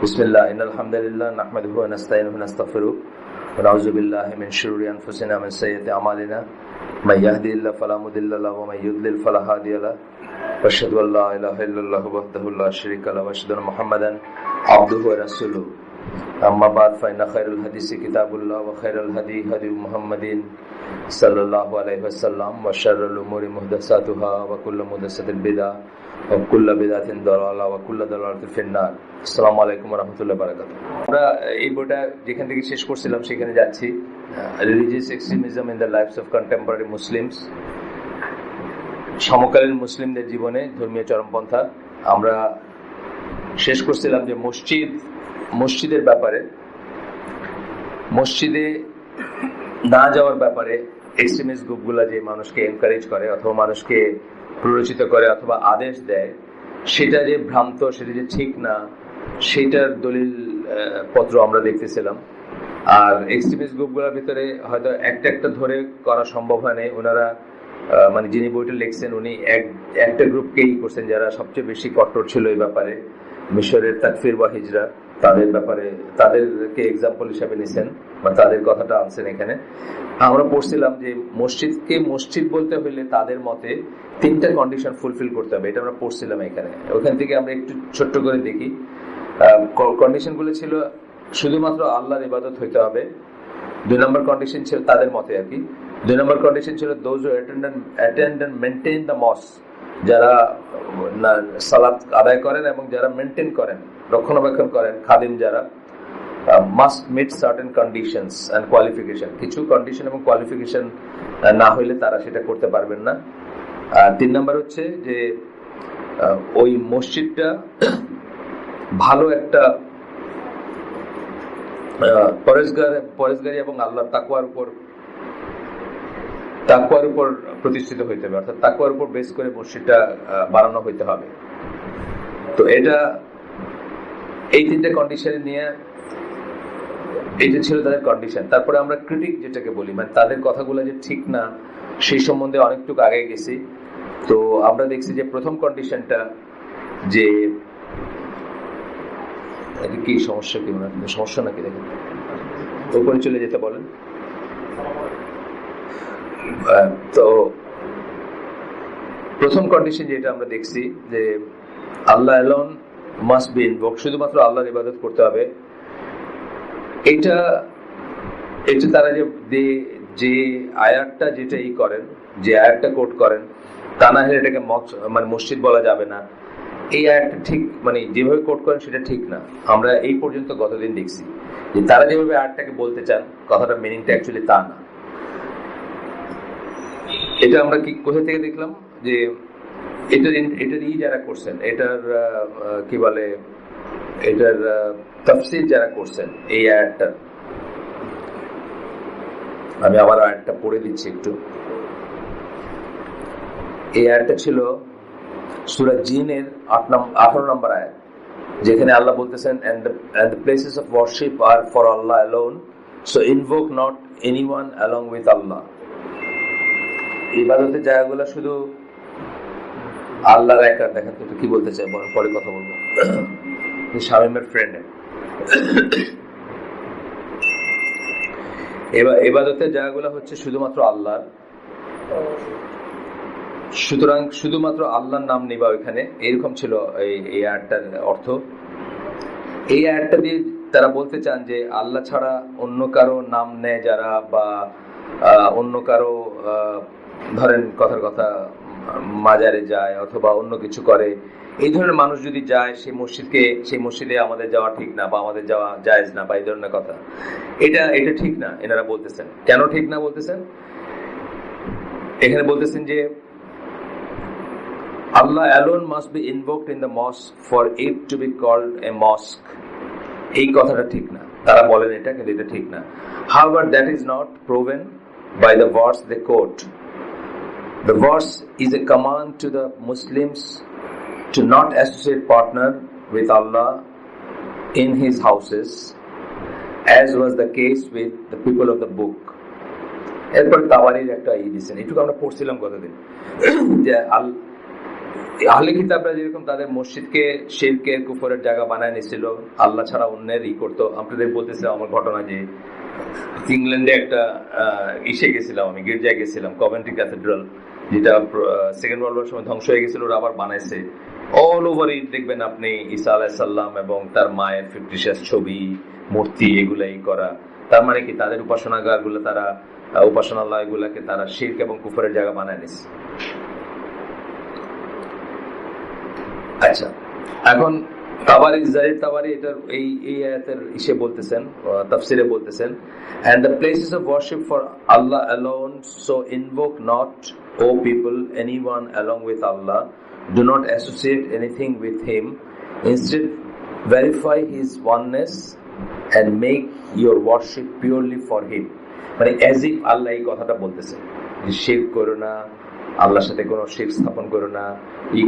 বিসমিল্লাহ ইন্নাল হামদুলিল্লাহ নাহমাদুহু ওয়া নাস্তাইনুহু ওয়া নাস্তাগফিরুহ ওয়া নাউযু বিল্লাহি মিন শুরুরি আনফুসিনা ওয়া মিন সাইয়্যাতি আমালিনা মান ইয়াহদিহিল্লাহু ফালা মুদিল্লা লাহু ওয়া মান ইউদ্লিল ফালা হাদিয়া লাহু ওয়া আশহাদু আল লা ইলাহা ইল্লাল্লাহু ওয়াহদাহু লা শারীকা লাহু ওয়া আশহাদু আন্না মুহাম্মাদান আবদুহু ওয়া রাসূলুহু আম্মা বা'দ ফা ইন্না খায়রাল হাদিসি কিতাবুল্লাহ ওয়া খায়রাল হাদী হাদী মুহাম্মাদিন সাল্লাল্লাহু আলাইহি ওয়াসাল্লাম ওয়া শাররুল উমুরি মুহদাসাতুহা ওয়া কুল্লু মুহদাসাতিন বিদআহ ওয়া কুল্লু বিদআতিন দালালাহ ওয়া কুল্লু দালালাতিন ফিন-নার। আসসালামু আলাইকুম ওয়া রাহমাতুল্লাহি ওয়া বারাকাতুহু। আমরা এই বইটা যেখান থেকে শেষ করছিলাম সেখানে যাচ্ছি, religious extremism in the lives of contemporary Muslims, সমকালীন মুসলিমদের জীবনে ধর্মীয় চরমপন্থা। আমরা শেষ করছিলাম যে মসজিদের ব্যাপারে, মসজিদে না যাওয়ার ব্যাপারে এক্সট্রিমিস্ট গ্রুপগুলা যে মানুষকে এনকারেজ করে অথবা মানুষকে প্ররোচিত করে অথবা আদেশ দেয়, সেটা যে ভ্রান্ত, সেটা যে ঠিক না, সেটার দলিল পত্র আমরা দেখতেছিলাম। আর এক্সট্রিমিস্ট গ্রুপগুলোর ভিতরে হয়তো একটা ধরে করা সম্ভব হয় নাই। ওনারা মানে যিনি বইটা লিখছেন উনি একটা গ্রুপকেই করছেন যারা সবচেয়ে বেশি কট্টর ছিল এই ব্যাপারে, মিশরের তাকফির বা হিজরা, তাদের ব্যাপারে তাদেরকে এক্সাম্পল হিসাবে নিছেন বা তাদের কথাটা আনছেন এখানে। আমরা পড়ছিলাম যে মসজিদকে মসজিদ বলতে হইলে তাদের মতে 3টা কন্ডিশন ফুলফিল করতে হবে, এটা আমরা পড়ছিলাম এখানে। ওখান থেকে আমরা একটু ছোট্ট করে দেখি। কন্ডিশনগুলো ছিল শুধুমাত্র আল্লাহর ইবাদত হইতে হবে। 2 নম্বর কন্ডিশন ছিল তাদের মতে আর কি। 2 নম্বর কন্ডিশন ছিল those who attend and maintain the mosque, যারা সালাত আদায় করেন এবং যারা মেনটেন করেন, রক্ষণাবেক্ষণ করেন, খাদিম যারা, must meet certain conditions and qualification। কিছু কন্ডিশন এবং কোয়ালিফিকেশন না হইলে তারা সেটা করতে পারবেন না। আর 3 নম্বর হচ্ছে যে ওই মসজিদটা ভালো একটা পরেজগারি এবং আল্লাহর তাকওয়ার উপর প্রতিষ্ঠিত হইতে হবে, অর্থাৎ তাকওয়ার উপর বেস করে মসজিদটা বানানো হইতে হবে। তো এই 3টে কন্ডিশন নিয়ে এটা ছিল তাদের কন্ডিশন। তারপরে আমরা ক্রিটিক যেটাকে বলি, মানে তাদের কথাগুলো যে ঠিক না সেই সম্বন্ধে অনেকটুকু আগে গেছি। তো আমরা দেখছি যে প্রথম কন্ডিশনটা যে কি সমস্যা, কি সমস্যা নাকি দেখেন উপরে চলে যেতে বলেন। তো প্রথম কন্ডিশন যেটা আমরা দেখছি যে আল্লাহ অ্যালোন মাস্ট বি ইনভোকড, শুধুমাত্র আল্লাহর ইবাদত করতে হবে। এটা তারা যে আয়াতটা যেটা করেন, যে আয়াতটা কোট করেন, তা না হলে এটাকে মানে মসজিদ বলা যাবে না, এই আয়াতটা ঠিক মানে যেভাবে কোট করেন সেটা ঠিক না। আমরা এই পর্যন্ত গতদিন দেখছি যে তারা যেভাবে আয়াতটাকে বলতে চান, কথাটা মিনিংটা অ্যাকচুয়ালি তা না। এটা আমরা কি কোথা থেকে দেখলাম যে এটার যারা করছেন, এটার কি বলে, এটার তাফসীর যারা করছেন এই আয়াতটার, আমি আবার আয়াতটা পড়ে দিচ্ছি একটু। এই আয়াতটা ছিল সূরা জিনের 18 নম্বর আয়াত, যেখানে আল্লাহ বলতেছেন and the places of worship are for Allah alone, so invoke not anyone along with Allah। ইবাদতের জায়গাগুলো শুধু আল্লাহর একার। দেখেন তো কি বলতে চাই, পরে কথা বলবো। শামীমের ফ্রেন্ড, ইবাদতের জায়গাগুলো হচ্ছে শুধুমাত্র আল্লাহর, সুতরাং শুধুমাত্র আল্লাহর নাম নিবা ওইখানে, এরকম ছিল এই আয়াতটার অর্থ। এই আয়াতটা দিয়ে তারা বলতে চান যে আল্লাহ ছাড়া অন্য কারো নাম নেয় যারা, বা অন্য কারো ধরেন কথার কথা মাজারে যায় অথবা অন্য কিছু করে, এই ধরনের মানুষ যদি যায় সেই মসজিদে আমাদের যাওয়া ঠিক না, বা আমাদের যাওয়া জায়েজ না, বা এই ধরনের কথা, এটা ঠিক না এনারা বলতেছেন। কেন ঠিক না বলতেছেন? এখানে বলতেছেন যে Allah alone must be invoked in the mosque for it to be called a mosque। এই কথাটা ঠিক না, তারা বলেন এটা, কিন্তু এটা ঠিক না। However, that is not proven by the verse they quote. The verse is a command to the Muslims to not associate partner with Allah in his houses, as was the case with the people of the book। এরপর তাবারির একটা দিচ্ছেন, এটুকু আমরা পড়ছিলাম গতদিন, যে আহলে কিতাবরা যেরকম তাদের মসজিদকে শিরকের কুফরের জায়গা বানায় নিছিল, আল্লাহ ছাড়া অন্যের করতো। আপনাদের বলতেছিলাম আমার ঘটনা যে ইংল্যান্ডে একটা গেছিলাম, আমি গির্জায় গেছিলাম, কভেন্ট্রি ক্যাথেড্রাল, যেটা সেকেন্ড ওয়ার্ল্ড ওয়ার সময় ধ্বংস হয়ে গেছিল, ওরা আবার বানাইছে। অল ওভার ইট দেখবেন আপনি ঈসা আলাইহিস সালাম এবং তার মায়ের ফিকটিশিয়াস ছবি, মূর্তি, এগুলাই করা। তার মানে কি তাদের উপাসনাগার গুলো, তারা উপাসনালয় গুলাকে তারা শিরক এবং কুফরের জায়গা বানায় নিছে। আচ্ছা, এখন তাবারি এটার এই আয়াতের ইসে বলতেছেন, তাফসিরে বলতেছেন, and the places of worship for Allah alone, so invoke not, O people, anyone along with Allah, do not associate anything with him, instead verify his oneness and make your worship purely for him. মানে as if আল্লাহ এই কথাটা বলতেছেন যে শিরক করো না, আল্লাহর সাথে কোনো শিরক স্থাপন করো না,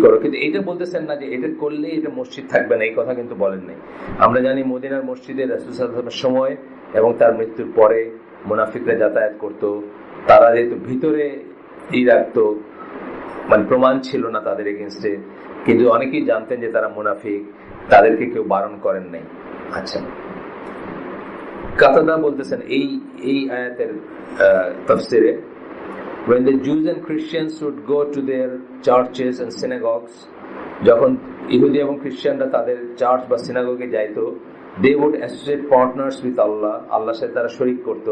করো, কিন্তু এটা বলতেছেন না যে এটা করলে এটা মসজিদ থাকবে না, এই কথা কিন্তু বলেন নাই। আমরা জানি মদিনার মসজিদে রাসূল সাল্লাল্লাহু আলাইহি ওয়াসাল্লামের সময় এবং তার মৃত্যুর পরে মুনাফিকরা যাতায়াত করত। তারা যেহেতু ভিতরে রাখতো, মানে প্রমাণ ছিল না তাদের এগেইনস্টে, কিন্তু অনেকেই জানতেন যে তারা মুনাফিক, তাদেরকে কেউ বারণ করেন নাই। আচ্ছা, কাতাদা বলতেছেন এই আয়াতের তাফসিরে, when the Jews and Christians would go to their churches and synagogues, যখন ইহুদি এবং খ্রিস্টানরা তাদের চার্চ বা সিনাগোগে যাইতো, they would associate partners with Allah, আল্লাহর সাথে তারা শরীক করত।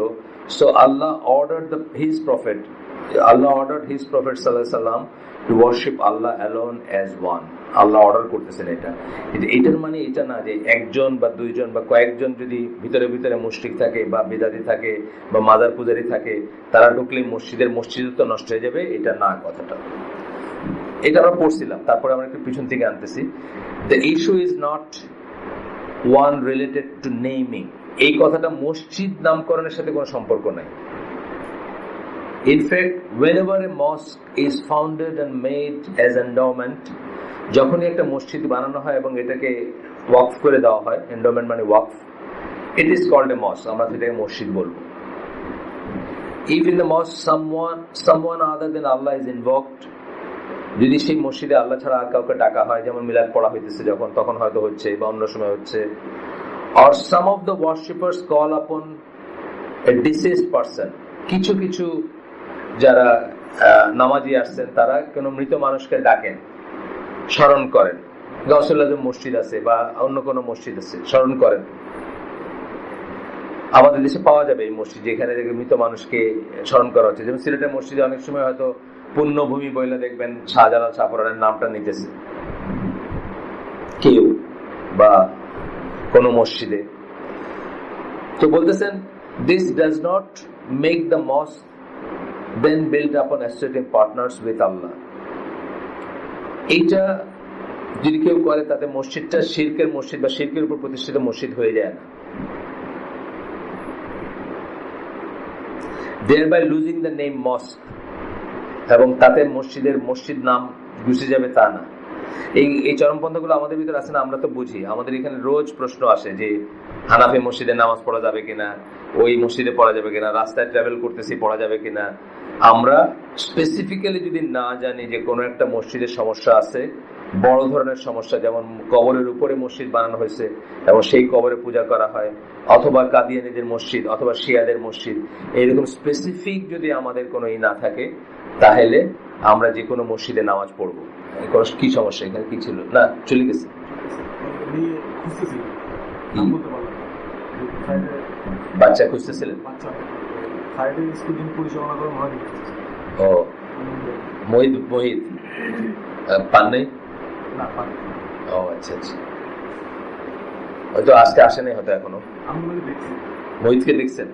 So Allah ordered his prophet sallallahu alaihi wasallam to worship Allah alone as one. Allah order করতেছেন এটা। এটার মানে এটা না যে একজন বা দুইজন বা কয়েকজন যদি ভিতরে ভিতরে মুশরিক থাকে বা বিদাতি থাকে বা মাজার পূজারী থাকে, তারা ঢুকলে মসজিদ তো নষ্ট হয়ে যাবে, এটা না কথাটা। এটা আমরা পড়ছিলাম, তারপরে আমরা একটু পিছন থেকে আনতেছি। The issue is not one related to naming. এই কথাটা মসজিদ নামকরণের সাথে কোনো সম্পর্ক নাই। In fact, whenever a mosque is founded and made as endowment, যখনই একটা মসজিদ বানানো হয় এবং এটাকে ওয়াকফ করে দেওয়া হয়, এন্ডোমেন্ট মানে ওয়াকফ, it is called a mosque, আমরা সেটাকে মসজিদ বলবো। If in the mosque someone other than Allah is invoked, যদি সেই মসজিদে আল্লাহ ছাড়া আর কাউকে ডাকা হয়, যেমন মিলাদ পড়া হইতেছে যখন, তখন হয়তো হচ্ছে বা অন্য সময় হচ্ছে, or some of the worshippers call upon a deceased person, কিছু কিছু যারা নামাজি আসছেন তারা কোন মৃত মানুষকে ডাকেন, স্মরণ করেন, গাউসুল আজম মসজিদ আছে বা অন্য কোন মসজিদ আছে, স্মরণ করেন। আমাদের দেশে পাওয়া যাবে এই মসজিদ যেখানে মৃত মানুষকে স্মরণ করা হচ্ছে, যেমন সিলেটের মসজিদে অনেক সময় হয়তো পুণ্যভূমি বইলে দেখবেন শাহজালাল শাহপরানের নামটা নিতেছে কেউ বা কোন মসজিদে। তো বলতেছেন, this does not make the mosque then built upon associating partners with Allah. এইটা যদি কেউ করে তাতে মসজিদটা শিরকের মসজিদ বা শিরকের উপর প্রতিষ্ঠিত মসজিদ হয়ে যায় না, thereby losing the name mosque, এবং তাতে মসজিদ নাম গুছে যাবে তা না। এই চরমপন্থাগুলো আমাদের ভিতরে আছে না, আমরা তো বুঝি। আমাদের এখানে রোজ প্রশ্ন আসে যে হানাফি মসজিদে নামাজ পড়া যাবে কিনা, ওই মসজিদে পড়া যাবে কিনা, রাস্তায় ট্রাভেল করতেছি পড়া যাবে কিনা। আমরা স্পেসিফিক্যালি যদি না জানি যে কোনো একটা মসজিদের সমস্যা আছে, বড় ধরনের সমস্যা, যেমন কবরের উপরে মসজিদ বানানো হয়েছে এবং সেই কবরে পূজা করা হয়, অথবা কাদিয়ানীদের মসজিদ অথবা শিয়াদের মসজিদ, এইরকম স্পেসিফিক যদি আমাদের কোনো না থাকে, তাহলে আমরা যে কোনো মসজিদে নামাজ পড়বো। কি সমস্যা এখানে কি ছিল না, চলে গেছে। বাচ্চা খুঁজতেছিলেন? ও মোহিত পান নাই? ও আচ্ছা আচ্ছা, হয়তো আজকে আসে নাই, হয়তো এখনো। মোহিতকে দেখছেন?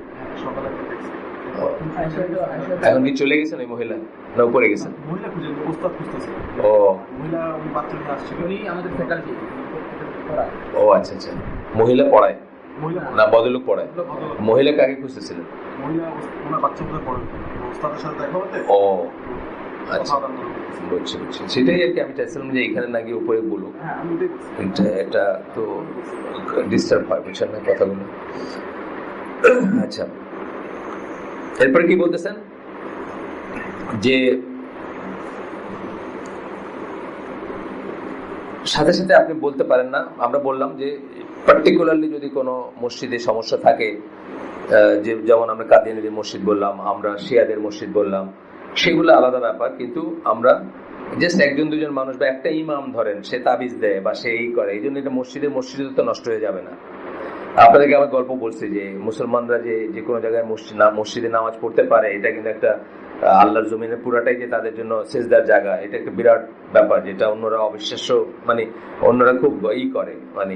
এখন কি চলে গেছেন ওই মহিলা না উপরে গেছেন? ও ও আচ্ছা আচ্ছা, মহিলা পড়ায় না ভদ্রলোক পড়ায়? মহিলা কাকে খুঁজতেছিলেন? ও আচ্ছা, বুঝছি বুঝছি, সেটাই আর কি আমি চাইছিলাম যে এখানে না গিয়ে উপরে বলুক, এটা তো ডিস্টার্ব হয়, বুঝছেন না কথাগুলো। আচ্ছা, এরপরে কি বলতেছেন যে সাথে সাথে আপনি বলতে পারেন না, আমরা বললাম যে পার্টিকুলারলি যদি কোনো মসজিদে সমস্যা থাকে, যে যেমন আমরা কাদিয়ানীদের মসজিদ বললাম, আমরা শিয়াদের মসজিদ বললাম, সেগুলো আলাদা ব্যাপার। কিন্তু আমরা জাস্ট একজন দুজন মানুষ বা একটা ইমাম ধরেন সে তাবিজ দেয় বা সে এই করে, এই জন্য এটা মসজিদে তো নষ্ট হয়ে যাবে না। আপনাদেরকে আমার গল্প বলছি যে মুসলমানরা যে কোনো জায়গায় মসজিদে নামাজ পড়তে পারে, এটা কিন্তু একটা আল্লাহর জমিনের পুরাটাই যে তাদের জন্য সেজদার জায়গা, এটা একটা বিরাট ব্যাপার, যেটা অন্যরা অবিশ্বাস্য, মানে অন্যরা খুব করে, মানে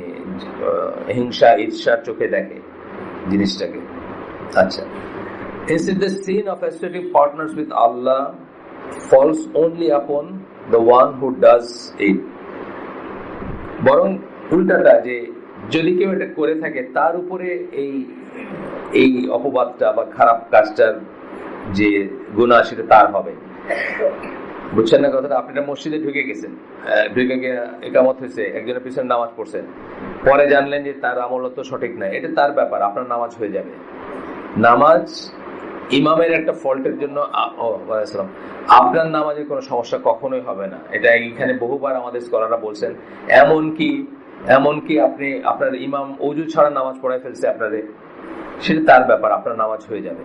হিংসা ঈর্ষার চোখে দেখে জিনিসটাকে। আচ্ছা, instead the sin of associating partners with Allah falls only upon the one who does it, বরং উল্টাটা, যে যদি কেউ এটা করে থাকে তার উপরে এই অপবাদটা বা খারাপ কাজটার যে গুনাহ সেটা তার হবে। বুঝছেন না কথাটা? আপনি মসজিদে ঢুকে গেছেন, ঢুকে গিয়ে একামত হয়েছে, একজনের পিছনে নামাজ পড়ছেন, পরে জানলেন যে তার আমল তো সঠিক নাই, এটা তার ব্যাপার, আপনার নামাজ হয়ে যাবে। নামাজ ইমামের একটা ফল্টের জন্য আপনার নামাজের কোনো সমস্যা কখনোই হবে না, এটা এখানে বহুবার আমাদের স্কলাররা বলছেন। এমনকি আপনি আপনার ইমাম ওযু ছাড়া নামাজ পড়ায় ফেলছে আপনারে, সেটা তার ব্যাপার, আপনার নামাজ হয়ে যাবে,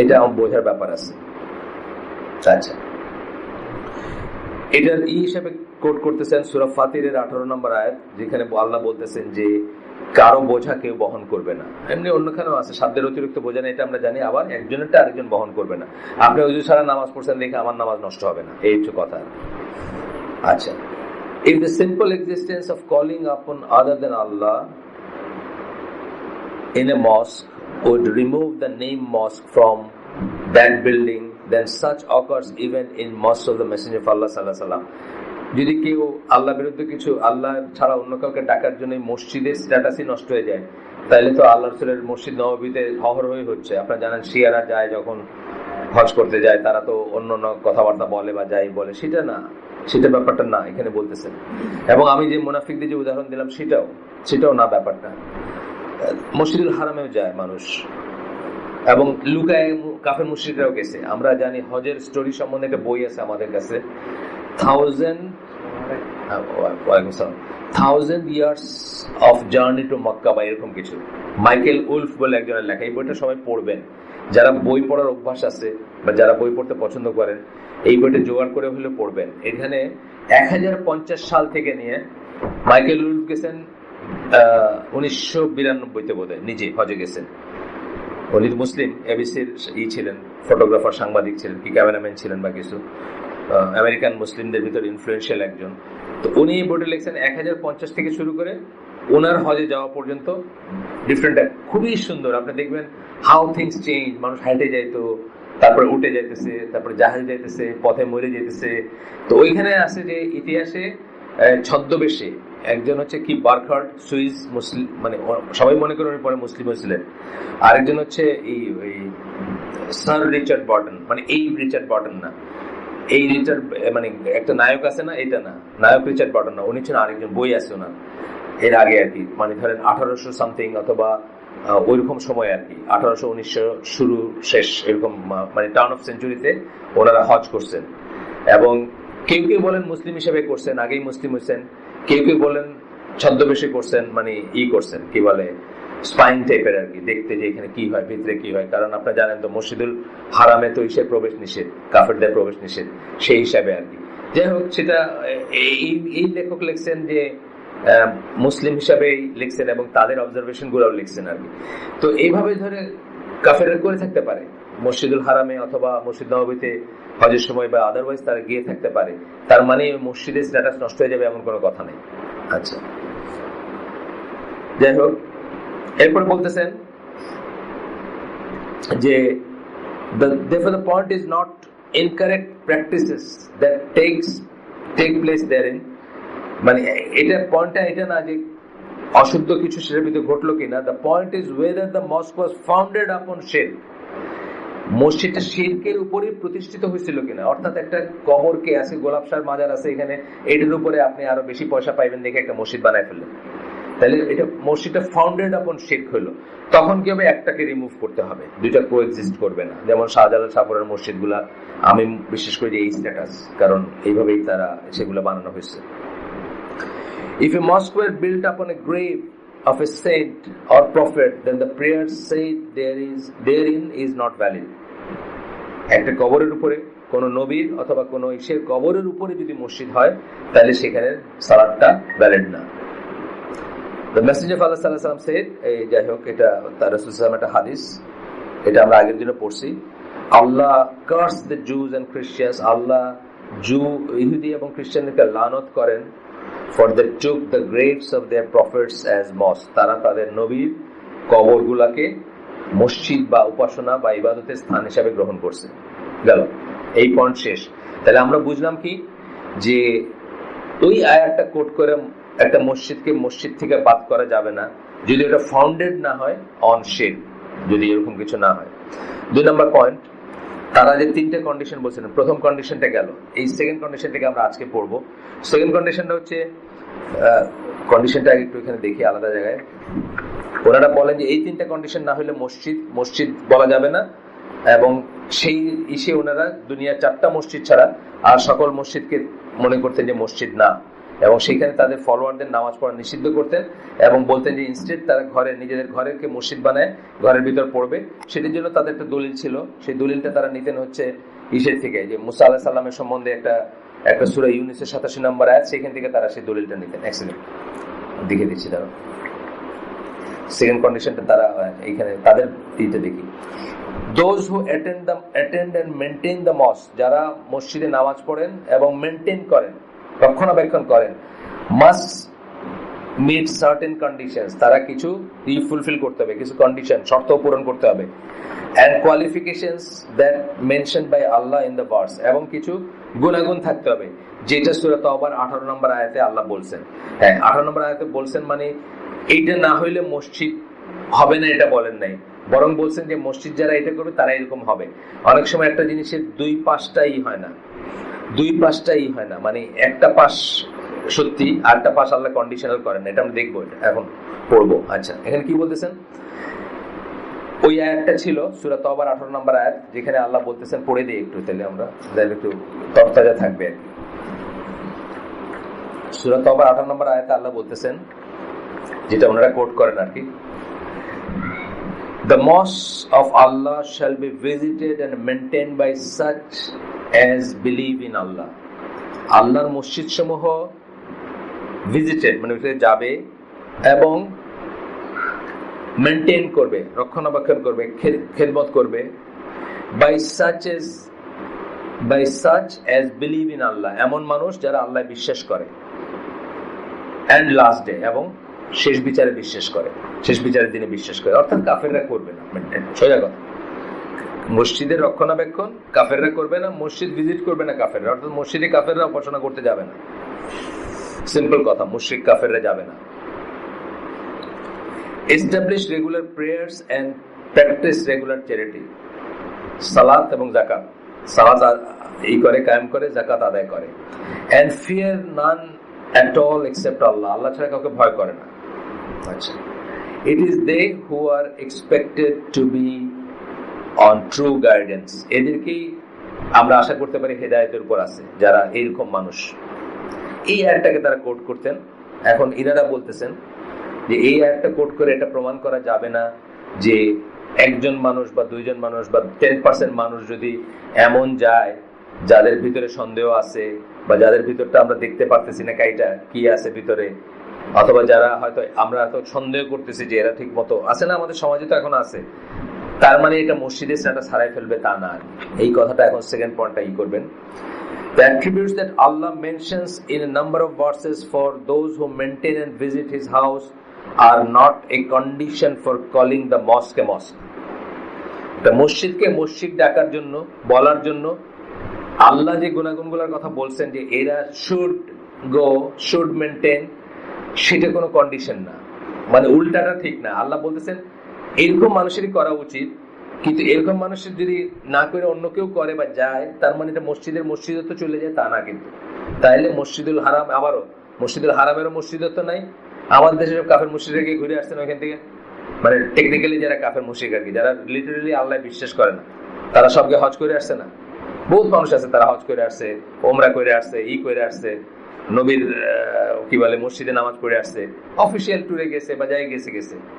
এটা আমার বোঝার ব্যাপার আছে। আচ্ছা, এটার হিসেবে কোট করতেছেন সূরা ফাতিরের 18 নম্বর আয়াত, যেখানে আল্লাহ বলতেছেন যে কারো বোঝা কেউ বহন করবে না। এমনি অন্যখানেও আছে, সাধ্যের অতিরিক্ত বোঝা না, এটা আমরা জানি। আবার একজনেরটা আরেকজন বহন করবে না। আপনি ওযু ছাড়া নামাজ পড়ছেন দেখে আমার নামাজ নষ্ট হবে না, এই হচ্ছে কথা। আচ্ছা, if the simple existence of calling upon other than Allah in a mosque would remove the name mosque from that building, then such occurs even in mosques of the Messenger of Allah sallallahu alaihi wasallam. যদি কেউ আল্লাহ বিরুদ্ধে কিছু, আল্লাহ ছাড়া অন্য কাউকে ডাকার জন্য মসজিদের স্ট্যাটাসই নষ্ট হয়ে যায়, তাহলে তো আল্লাহ রাসূলের মসজিদ নববীতে অহরহই হচ্ছে। আপনারা জানেন শিয়ারা যায়, যখন হজ করতে যায়, তারা তো অন্য কথাবার্তা বলে বা যাই বলে, সেটা না, সেটা ব্যাপারটা না এখানে বলতেছেন। এবং আমি যে মুনাফিকদের যে উদাহরণ দিলাম সেটাও না ব্যাপারটা। মসজিদুল হারামেও যায় মানুষ, এবং লুকায় কাফের মুশরিকরাও গেছে। আমরা জানি হজের স্টোরি সম্বন্ধে একটা বই আছে আমাদের কাছে, 1000 years of journey to Makkah বা এরকম কিছু, মাইকেল উলফ বলে একজনের লেখা। এই বইটা সবাই পড়বেন, যারা বই পড়ার অভ্যাস আছে বা যারা বই পড়তে পছন্দ করেন, এই বইটা জোগাড় করে হলে পড়বেন। এখানে 1050 সাল থেকে নিয়ে মাইকেল উলফ গেছেন 1992-তে বোধহয়, নিজে হজে গেছেন। উনি মুসলিম, এবিসির ছিলেন, ফটোগ্রাফার, সাংবাদিক ছিলেন, কি ক্যামেরাম্যান ছিলেন বা কিছু, আমেরিকান মুসলিমদের ভিতরে ইনফ্লুয়েন্সিয়াল একজন। তো উনি এই বইটা লিখছেন 1050 থেকে শুরু করে ওনার হজে যাওয়া পর্যন্ত ডিফারেন্ট, খুবই সুন্দর। আপনি দেখবেন হাউ থিংস চেঞ্জ। মানুষ হাইটে যাইতো, তারপরে উঠে যাইতেছে, তারপরে জাহাজ যাইতেছে, পথে মরে যাইতেছে। তো ওইখানে আছে যে ইতিহাসে ছদ্মবেশে একজন হচ্ছে কি বার্কহার্ট, সুইস মুসলিম, মানে সবাই মনে করেন পরে মুসলিম হয়েছিলেন। আরেকজন হচ্ছে এই স্যার রিচার্ড বর্টন, মানে এই রিচার্ড বর্টন না, এই রিচার্ড মানে একটা নায়ক আছে না, এটা না, নায়ক রিচার্ড বর্টন না, উনি ছিলেন আরেকজন, বই আছে ওনার এর আগে আর কি, মানে ধরেন 1800 সামথিং অথবা ওইরকম সময় আর কি, 1800-1900 শুরু শেষ এরকম, মানে টার্ন অফ সেঞ্চুরিতে ওনারা হজ করছেন। এবং কেউ কেউ বলেন মুসলিম হিসেবে করছেন, আগেই মুসলিম হয়েছেন, কেউ কেউ বলেন ছদ্মবেশে করছেন, মানে করছেন কি বলে স্পাইন টাইপের আর কি, দেখতে যে এখানে কি হয়, ভিতরে কি হয়। কারণ আপনারা জানেন তো মসজিদুল হারামে তো ইসের প্রবেশ নিষেধ, কাফেরদের প্রবেশ নিষেধ, সেই হিসাবে আর কি। যাই হোক, সেটা এই লেখক লিখছেন যে মুসলিম হিসাবেই লিখছেন এবং তাদের অবজারভেশন গুলোও লিখছেন আর কি। তো এইভাবে ধরে কাফেররা করে থাকতে পারে মসজিদুল হারামে অথবা মসজিদ নববীতে হজের সময়, বা আদারওয়াইজ তারা গিয়ে থাকতে পারে। তার মানে মসজিদের স্ট্যাটাস নষ্ট হয়ে যাবে এমন কোনো কথা নেই। আচ্ছা, যাই হোক, এরপরে বলতেছেন যে therefore the point is not incorrect practices that take place therein, মানে এটা পয়েন্টটা এটা না যে অশুদ্ধ কিছু সেটার ভিতরে ঘটলো কিনা। the point is whether the mosque was founded upon shirk, মসজিদটা শিরকের উপরে প্রতিষ্ঠিত হয়েছিল কিনা। অর্থাৎ একটা কবর কে আছে, গোলাপসার মাজার আছে এখানে, এটার উপরে আপনি আরো বেশি পয়সা পাইবেন দেখে একটা মসজিদ বানায় ফেললেন, তাহলে এটা মসজিদটা ফাউন্ডেড আপন শিরক হলো। তখন কি হবে, একটাকে রিমুভ করতে হবে, দুইটা কোএক্সিস্ট করবে না। যেমন শাহজালাল শাহপুরের মসজিদ গুলা, আমি বিশেষ করে এই স্ট্যাটাস, কারণ এইভাবেই তারা সেগুলো বানানো হয়েছে। If a mosque were built upon a grave of a saint or prophet, then the prayer said therein is not valid. একটা কবরের উপরে কোন নবীর অথবা কোন ঈশের কবরের উপরে যদি মসজিদ হয় তাহলে সেখানে সালাতটা ভ্যালিড না। The Messenger of Allah sallallahu alaihi wasallam said, যাই হোক এটা তার রাসূল সাল্লাল্লাহু আলাইহি ওয়াসাল্লাম একটা হাদিস, এটা আমরা আগের দিনে পড়ছি। আল্লাহ কার্স দ্য জুজ এন্ড ক্রিশ্চিয়ানস, আল্লাহ ইহুদি এবং খ্রিস্টানদেরকে লানত করেন, for they took the graves of their prophets as mosques, তারা তাদের নবীর কবরগুলোকে মসজিদ বা উপাসনা বা ইবাদতের স্থান হিসেবে গ্রহণ করছে। গেল এই পয়েন্ট শেষ। তাহলে আমরা বুঝলাম কি যে ওই আয়াতটা কোট করে একটা মসজিদকে মসজিদ থেকে বাদ করা যাবে না যদি এটা ফাউন্ডেড না হয় অন শিরক, যদি এরকম কিছু না হয়। 2 নম্বর পয়েন্ট, তারা যে 3টে কন্ডিশন বলছিলেন, প্রথম কন্ডিশনটা গেল, এই সেকেন্ড কন্ডিশনটাকে আমরা আজকে পড়বো। সেকেন্ড কন্ডিশনটা হচ্ছে, কন্ডিশনটা একটু এখানে দেখি আলাদা জায়গায়। ওনারা বলেন যে এই 3টে কন্ডিশন না হলে মসজিদ বলা যাবে না, এবং সেই ইসে ওনারা দুনিয়ার 4টা মসজিদ ছাড়া আর সকল মসজিদকে মনে করতেন যে মসজিদ না, এবং সেখানে তাদের ফলোয়ারদের নামাজ পড়া নিষিদ্ধ করতেন এবং বলতেন যে ইনস্টেড তারা নিজেদের ঘরেরকে মসজিদ বানায় ঘরের ভিতর পড়বে। সেটির জন্য তাদের একটা দলিল ছিল, সেই দলিলটা তারা নিতেন হচ্ছে ইসের থেকে, যে মুসা আলাইহিস সালামের সম্বন্ধে একটা সূরা ইউনূসের 87 নম্বর আয়াত, সেখান থেকে তারা সেই দলিলটা নিতেন। এক্সেলেন্ট, দেখে দিচ্ছি তারা সেকেন্ড কন্ডিশনটা তারা এইখানে তাদের এইটা দেখি। Those who attend and maintain the mosque, যারা মসজিদে নামাজ পড়েন এবং মেনটেন করেন, রক্ষণাবেক্ষণ করেন, must meet certain conditions, তারা কিছু ফুলফিল করতে হবে, কিছু কন্ডিশন শর্ত পূরণ করতে হবে, and qualifications that mentioned by Allah in the verse, এবং কিছু গুণাগুণ থাকতে হবে যেটা সূরা তাওবার 18 নম্বর আয়াতে আল্লাহ বলছেন। হ্যাঁ, 18 নম্বর আয়াতে বলছেন, মানে এইটা না হইলে মসজিদ হবে না এটা বলেন নাই, বরং বলছেন যে মসজিদ যারা এটা করবে তারা এরকম হবে। অনেক সময় একটা জিনিসের 2-5টাই হয় না, মানে একটা পাশ সত্যি আরেকটা পাশ আল্লাহ কন্ডিশনাল করেন না, এটা আমরা দেখবো, এটা এখন পড়বো। আচ্ছা, এখানে কি বলতেছেন? ওই আয়াতটা ছিল সূরা তাওবার 18 নম্বর আয়াত, যেখানে আল্লাহ বলতেছেন, পড়ে দিই একটু, তাহলে আমরা একটু তরতাজা থাকবে আর কি। সূরা তাওবার 18 নম্বর আয়াতে আল্লাহ বলতেছেন, যেটা ওনারা কোট করেন আর কি, The mosques of Allah shall be visited and maintained by such as believe in Allah. আল্লাহর মসজিদ সমূহ ভিজিটেড মানে যাবে এবং মেনটেন করবে, রক্ষণাবেক্ষণ করবে, খেদমত করবে, by such as believe in Allah, এমন মানুষ যারা আল্লাহ বিশ্বাস করে, and last day, এবং শেষ বিচারে বিশ্বাস করে, শেষ বিচারের দিনে বিশ্বাস করে, অর্থাৎ কাফেররা করবে না মেনটেন। সোজা কথা, মসজিদের রক্ষণাবেক্ষণ কাফেররা করবে না, মসজিদ ভিজিট করবে না কাফেররা, অর্থাৎ মসজিদে কাফেররা উপাসনা করতে যাবে না। সিম্পল কথা, মুশরিক কাফেররা যাবে না। Establish regular prayers and practise regular charity, সালাত এবং যাকাত, সালাত এই করে কায়েম করে, যাকাত আদায় করে, and fear none at all except Allah, আল্লাহ ছাড়া কাউকে ভয় করে না। আচ্ছা, it is they who are expected to be on true guidance, এদেরকেই আমরা আশা করতে পারি হেদায়েতের উপর আছে যারা এরকম মানুষ। এই আয়াতটাকে তারা কোট করতেন, এখন ইনারা বলতেছেন যে এই আয়াতটা কোট করে এটা প্রমাণ করা যাবে না যে একজন মানুষ বা 2জন মানুষ বা 10% মানুষ যদি এমন যায় যাদের ভিতরে সন্দেহ আছে বা যাদের ভিতরটা আমরা দেখতে পারতেছি না কাইটা কি আছে ভিতরে, অথবা যারা হয়তো আমরা এত সন্দেহ করতেছি যে এরা ঠিক মতো আছে না, আমাদের সমাজে তো এখন আছে, তার মানে এটা মসজিদের স্ট্যাটাস হারাই ফেলবে তা না। এই কথাটা এখন সেকেন্ড পয়েন্টটা করবেন। The attributes that Allah mentions in a number of verses for those who maintain and visit His house are not a condition for calling the mosque a mosque. The মসজিদকে মসজিদ ডাকার জন্য, বলার জন্য আল্লাহ যে গুণাগুণগুলোর কথা বলছেন যে এরা শুড মেনটেন, সেটা কোনো কন্ডিশন না, মানে উল্টাটা ঠিক না। আল্লাহ বলতেছেন এরকম মানুষেরই করা উচিত, কিন্তু এরকম মানুষের যদি না করে অন্য কেউ করে বা যায়, তার মানে এটা মসজিদত্ব চলে যায় তা না। কিন্তু তাইলে মসজিদুল হারাম, আবারও মসজিদুল হারামেরও মসজিদত্ব নাই। আমাদের দেশে সব কাফের মুশরিকরা গিয়ে ঘুরে আসছেন ওইখান থেকে, মানে টেকনিক্যালি যারা কাফের মুশরিক আর কি, যারা লিটারালি আল্লাহ বিশ্বাস করে না, তারা সবকে হজ করে আসছে না। বহুত মানুষ আছে তারা হজ করে আসছে, ওমরা করে আসছে, করে আসছে, নবীর কি বলে মসজিদে নামাজ পড়ে আসছে, অফিসিয়াল ট্যুরে গেছে বা যাই